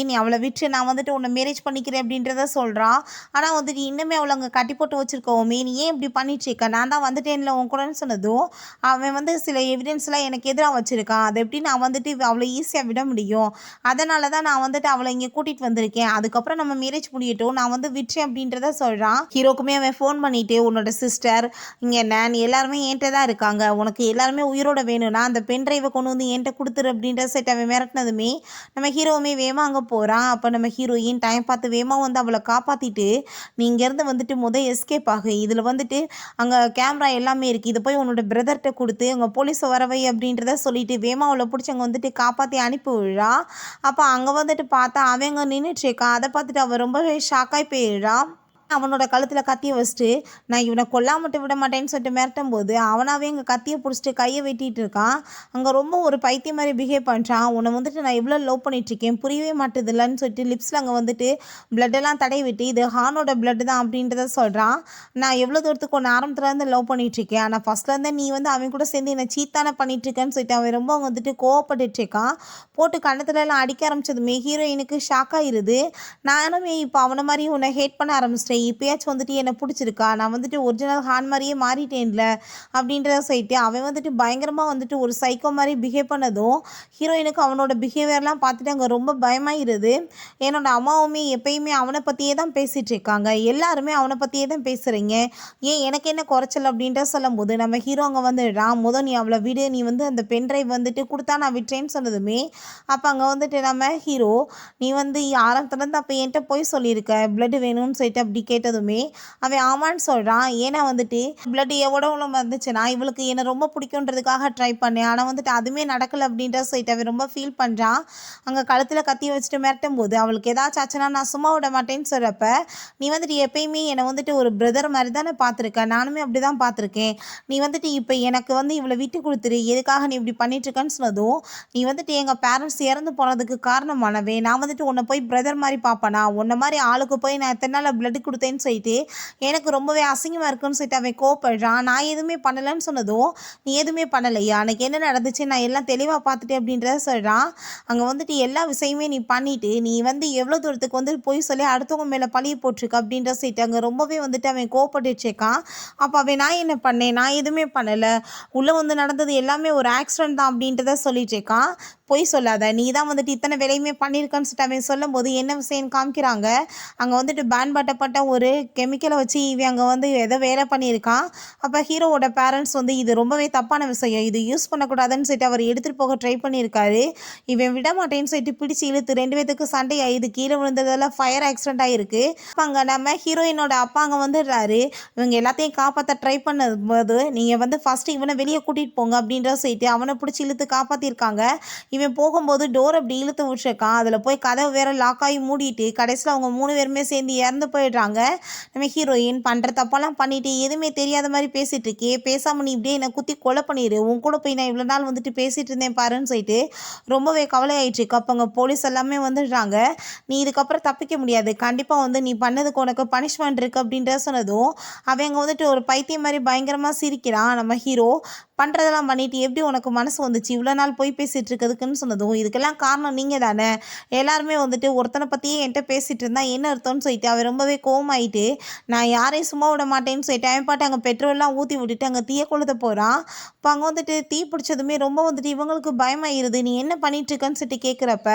நீ அவளை விட்டு நான் வந்துட்டு உன்னை மேரேஜ் பண்ணிக்கிறேன் அப்படின்றத சொல்கிறான். ஆனால் வந்துட்டு இன்னுமே அவளை அங்கே கட்டி போட்டு வச்சுருக்கோமே, நீ ஏன் இப்படி பண்ணிட்டு இருக்க, நான் தான் வந்துட்டேன்ல உன் கூடன்னு சொன்னதும் அவன் வந்து சில எவிடன்ஸ்லாம் எனக்கு எதிராக வச்சுருக்கான். அதை எப்படி நான் வந்துட்டு அவளை ஈஸியாக விட முடியும், அதனால தான் நான் வந்துட்டு அவளை இங்கே கூட்டிகிட்டு வந்திருக்கேன், அதுக்கப்புறம் நம்ம மேரேஜ் முடியட்டும், நான் வந்து விட்டுறேன் அப்படின்றத சொல்கிறான். ஹீரோக்குமே அவன் ஃபோன் பண்ணிவிட்டு உன்னோட சிஸ்டர் இங்கே நான் எல்லாருமே என்கிட்ட தான் இருக்காங்க, உனக்கு எல்லாருமே உயிரோட வேணும்னா அந்த பென் ட்ரைவை கொண்டு வந்து என்கிட்ட கொடுத்துரு அப்படின்ற செட் அவன் மிரட்டினதுமே நம்ம ஹீரோவுமே வேமா அங்கே போகிறான். அப்போ நம்ம ஹீரோயின் டைம் பார்த்து வேமா வந்து அவளை காப்பாற்றிட்டு நீ இங்கேருந்து வந்துட்டு எஸ்கேப் ஆகு, இதில் வந்துட்டு அங்கே கேமரா எல்லாமே இருக்குது, இதை போய் உன்னோட பிரதர்கிட்ட கொடுத்து அங்கே போலீஸை வரவை அப்படின்றத சொல்லிட்டு வேமா அவளை பிடிச்சி அங்கே வந்துட்டு காப்பாற்றி அனுப்பி விடுறா. அப்போ அங்கே வந்துட்டு பார்த்தா அவங்க நின்றுட்டுருக்கான். அதை பார்த்துட்டு அவள் ரொம்பவே ஷாக்காகி போயிடுறா. அவனோட கழுத்தில் கத்தியை வச்சுட்டு நான் இவனை கொல்லாமட்டு விட மாட்டேன்னு சொல்லிட்டு மிரட்டும் போது அவனாவே அங்கே கத்தியை பிடிச்சிட்டு கையை வெட்டிகிட்டு இருக்கான். அங்கே ரொம்ப ஒரு பைத்தியம் மாதிரி பிஹேவ் பண்ணுறான். உன்னை வந்துட்டு நான் எவ்வளோ லவ் பண்ணிகிட்ருக்கேன் புரியவே மாட்டேது இல்லைன்னு சொல்லிட்டு லிப்ஸில் அங்கே வந்துட்டு பிளட்டெல்லாம் தடை விட்டு இது ஹானோட பிளட்டு தான் அப்படின்றத சொல்கிறான். நான் எவ்வளோ தூரத்துக்கு ஒன்று ஆரம்பத்துலேருந்து லவ் பண்ணிகிட்ருக்கேன், ஆனால் ஃபஸ்ட்லேருந்து நீ வந்து அவன் கூட சேர்ந்து என்னை சீத்தானே பண்ணிகிட்ருக்கேன்னு சொல்லிட்டு அவன் ரொம்ப வந்துட்டு கோவப்பட்டுட்ருக்கான். போட்டு கண்ணத்துலலாம் அடிக்க ஆரம்பிச்சதுமே ஹீரோயினுக்கு ஷாக் ஆகிடுது. நானுமே இப்போ அவனை மாதிரி உன்னை ஹேட் பண்ண ஆரம்பிச்சிட்டேன், இப்போயாச்சும் வந்துட்டு என்னை பிடிச்சிருக்கா, நான் வந்துட்டு ஒரிஜினல் ஹான் மாதிரியே மாறிட்டேன்ல அப்படின்றத சொல்லிட்டு அவன் வந்துட்டு பயங்கரமாக வந்துட்டு ஒரு சைக்கோ மாதிரி பிஹேவ் பண்ணதும் ஹீரோயினுக்கு அவனோட பிஹேவியர்லாம் பார்த்துட்டு அங்கே ரொம்ப பயமாயிருது. என்னோட அம்மாவுமே எப்பயுமே அவனை பற்றியே தான் பேசிகிட்டு இருக்காங்க, எல்லாருமே அவனை பற்றியே தான் பேசுகிறீங்க, ஏன் எனக்கு என்ன குறைச்சல் அப்படின்ற சொல்லும் போது நம்ம ஹீரோ அங்கே வந்துடுறான். நீ அவளை விடு, நீ வந்து அந்த பென் ட்ரைவ் வந்துட்டு கொடுத்தா நான் விட்டுறேன்னு சொன்னதுமே அப்போ அங்கே வந்துட்டு நம்ம ஹீரோ நீ வந்து ஆரம்பத்துலேருந்து அப்போ என்கிட்ட போய் சொல்லியிருக்க பிளட் வேணும்னு சொல்லிட்டு அப்படி கேட்டதுமே அவன் ஆமான்னு சொல்கிறான். ஏன்னா வந்துட்டு பிளட் எவ்வளோ வந்துச்சுன்னா இவளுக்கு என்னை ரொம்ப பிடிக்குன்றதுக்காக ட்ரை பண்ணேன், ஆனால் வந்துட்டு அதுவுமே நடக்கலை அப்படின்ற சொல்லிட்டு அவன் ரொம்ப ஃபீல் பண்ணுறான். அங்கே கழுத்தில் கத்தி வச்சுட்டு மிரட்டும் போது அவளுக்கு ஏதாச்சும் ஆச்சுன்னா நான் சும்மா விட மாட்டேன்னு சொல்கிறப்ப நீ வந்துட்டு எப்பயுமே என்னை வந்துட்டு ஒரு பிரதர் மாதிரி தானே பார்த்துருக்க, நானுமே அப்படி தான் பார்த்துருக்கேன், நீ வந்துட்டு இப்போ எனக்கு வந்து இவளை விட்டு கொடுத்துரு, எதுக்காக நீ இப்படி பண்ணிட்டுருக்கன்னு சொன்னதும் நீ வந்துட்டு எங்கள் பேரண்ட்ஸ் இறந்து போனதுக்கு காரணமானவே நான் வந்துட்டு உன்னை போய் பிரதர் மாதிரி பார்ப்பேனா, உன்னை மாதிரி ஆளுக்கு போய் நான் எத்தனை நாள் பிளட் கொடுத்தேன்னு சொல்லிட்டு எனக்கு ரொம்பவே அசிங்கமாக இருக்குன்னு சொல்லிட்டு அவன் கோவப்படுறான். நான் எதுவுமே பண்ணலைன்னு சொன்னதும் நீ எதுவுமே பண்ணலையா, எனக்கு என்ன நடந்துச்சு நான் எல்லாம் தெளிவாக பார்த்துட்டேன் அப்படின்றத சொல்கிறான். அங்கே வந்துட்டு எல்லா விஷயமே நீ பண்ணிவிட்டு நீ வந்து எவ்வளோ தூரத்துக்கு வந்து போய் சொல்லி அடுத்தவங்க மேலே பழிய போட்டிருக்க அப்படின்ற சொல்லிட்டு அங்கே ரொம்பவே வந்துட்டு அவன் கோவப்பட்டுருக்கான். அப்போ அவன் நான் என்ன பண்ணேன், நான் எதுவுமே பண்ணலை, உள்ளே வந்து நடந்தது எல்லாமே ஒரு ஆக்சிடென்ட் தான் அப்படின்றத சொல்லிட்டு இருக்கான். பொய் சொல்லாத, நீ தான் வந்துட்டு இத்தனை வேலையுமே பண்ணியிருக்கான்னு சொல்லிட்டு அவன் சொல்லும் போது என்ன விஷயம் காமிக்கிறாங்க. அங்கே வந்துட்டு பேன் பட்டப்பட்ட ஒரு கெமிக்கலை வச்சு இவன் அங்கே வந்து ஏதோ வேலை பண்ணியிருக்கான். அப்போ ஹீரோவோட பேரண்ட்ஸ் வந்து இது ரொம்பவே தப்பான விஷயம், இது யூஸ் பண்ணக்கூடாதுன்னு சொல்லிட்டு அவர் எடுத்துகிட்டு போக ட்ரை பண்ணியிருக்காரு. இவன் விட மாட்டேன்னு சொல்லிட்டு பிடிச்சி இழுத்து 2 பேத்துக்கு சண்டை ஆகிது, கீழே விழுந்ததெல்லாம் ஃபயர் ஆக்சிடென்ட் ஆகிருக்கு. அங்கே நம்ம ஹீரோயினோட அப்பா அங்கே வந்துடுறாரு. இவங்க எல்லாத்தையும் காப்பாற்ற ட்ரை பண்ணும்போது நீங்கள் வந்து ஃபஸ்ட்டு இவனை வெளியே கூட்டிகிட்டு போங்க அப்படின்ற சொல்லிட்டு அவனை பிடிச்சி இழுத்து காப்பாற்றிருக்காங்க. இவன் போகும்போது டோர் அப்படி இழுத்து விட்டுருக்கான், அதில் போய் கதவு வேற லாக் ஆகி மூடிட்டு கடைசியில் அவங்க 3 பேருமே சேர்ந்து இறந்து போயிடுறாங்க. நம்ம ஹீரோயின் பண்ணுற தப்பெல்லாம் பண்ணிட்டு எதுவுமே தெரியாத மாதிரி பேசிகிட்டு இருக்கே, பேசாமல் நீ இப்படியே என்னை குத்தி கொலை பண்ணிடு, உன் கூட போய் நான் இவ்வளோ நாள் வந்துட்டு பேசிகிட்டு இருந்தேன் பாருன்னு சொல்லிட்டு ரொம்பவே கவலை ஆயிடுச்சு. அப்போ அங்கே போலீஸ் எல்லாமே வந்துடுறாங்க. நீ இதுக்கப்புறம் தப்பிக்க முடியாது, கண்டிப்பாக வந்து நீ பண்ணதுக்கு உனக்கு பனிஷ்மெண்ட் இருக்குது அப்படின்ற சொன்னதும் அவன் அங்கே வந்துட்டு ஒரு பைத்தியம் மாதிரி பயங்கரமாக சிரிக்கிறான். நம்ம ஹீரோ பண்ணுறதெல்லாம் பண்ணிட்டு எப்படி உனக்கு மனசு வந்துச்சு இவ்வளோ நாள் போய் பேசிகிட்டு இருக்கிறதுக்குன்னு சொன்னதும் இதுக்கெல்லாம் காரணம் நீங்கள் தானே, எல்லாருமே வந்துட்டு ஒருத்தனை பற்றியே என்கிட்ட பேசிகிட்டு இருந்தா என்ன அர்த்தம்னு சொல்லிட்டு அவன் ரொம்பவே கோவமாயிட்டு நான் யாரையும் சும்மா விட மாட்டேன்னு சொல்லிட்டு அவன் பாட்டு அங்கே பெட்ரோல்லாம் ஊற்றி விட்டுட்டு அங்கே தீய கொளுத்த போகிறான். இப்போ அங்கே வந்துட்டு தீ பிடிச்சதுமே ரொம்ப வந்துட்டு இவங்களுக்கு பயமாயிருது, நீ என்ன பண்ணிகிட்ருக்கன்னு சொல்லிட்டு கேட்குறப்ப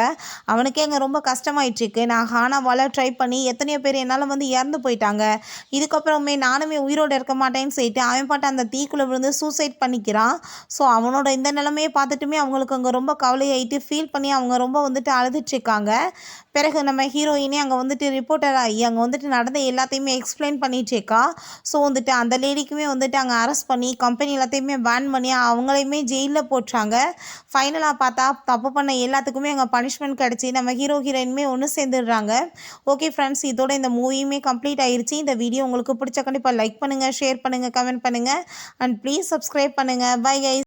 அவனுக்கே அங்கே ரொம்ப கஷ்டமாயிட்டுருக்கு. நான் ஹானாவால் ட்ரை பண்ணி எத்தனையோ பேர் என்னால் வந்து இறந்து போயிட்டாங்க, இதுக்கப்புறமே நானுமே உயிரோடு இருக்க மாட்டேன்னு சொல்லிட்டு அவன் பாட்டு அந்த தீக்குள்ளே விழுந்து சூசைட் பண்ணிக்கிறான். ஸோ அவனோட இந்த நிலைமையை பார்த்துட்டுமே அவங்களுக்கு அங்கே ரொம்ப கவலையாயிட்டு ஃபீல் பண்ணி அவங்க ரொம்ப வந்துட்டு அழுதுட்ருக்காங்க. பிறகு நம்ம ஹீரோயினே அங்கே வந்துட்டு ரிப்போர்ட்டர் ஆகி அங்கே வந்துட்டு நடந்த எல்லாத்தையுமே எக்ஸ்பிளைன் பண்ணிகிட்ருக்கா. ஸோ வந்துட்டு அந்த லேடிக்குமே வந்துட்டு அங்கே அரெஸ்ட் பண்ணி கம்பெனி எல்லாத்தையுமே பேன் பண்ணி அவங்களையுமே ஜெயிலில் போட்டுறாங்க. ஃபைனலாக பார்த்தா தப்பு பண்ண எல்லாத்துக்குமே அங்கே பனிஷ்மெண்ட் கிடச்சி நம்ம ஹீரோயினுமே ஒன்று சேர்ந்துடுறாங்க. ஓகே ஃப்ரெண்ட்ஸ், இதோட இந்த மூவியுமே கம்ப்ளீட் ஆயிடுச்சு. இந்த வீடியோ உங்களுக்கு பிடிச்ச கண்டிப்பாக லைக் பண்ணுங்கள், ஷேர் பண்ணுங்கள், கமெண்ட் பண்ணுங்கள் அண்ட் ப்ளீஸ் சப்ஸ்கிரைப் பண்ணுங்கள். Bye guys.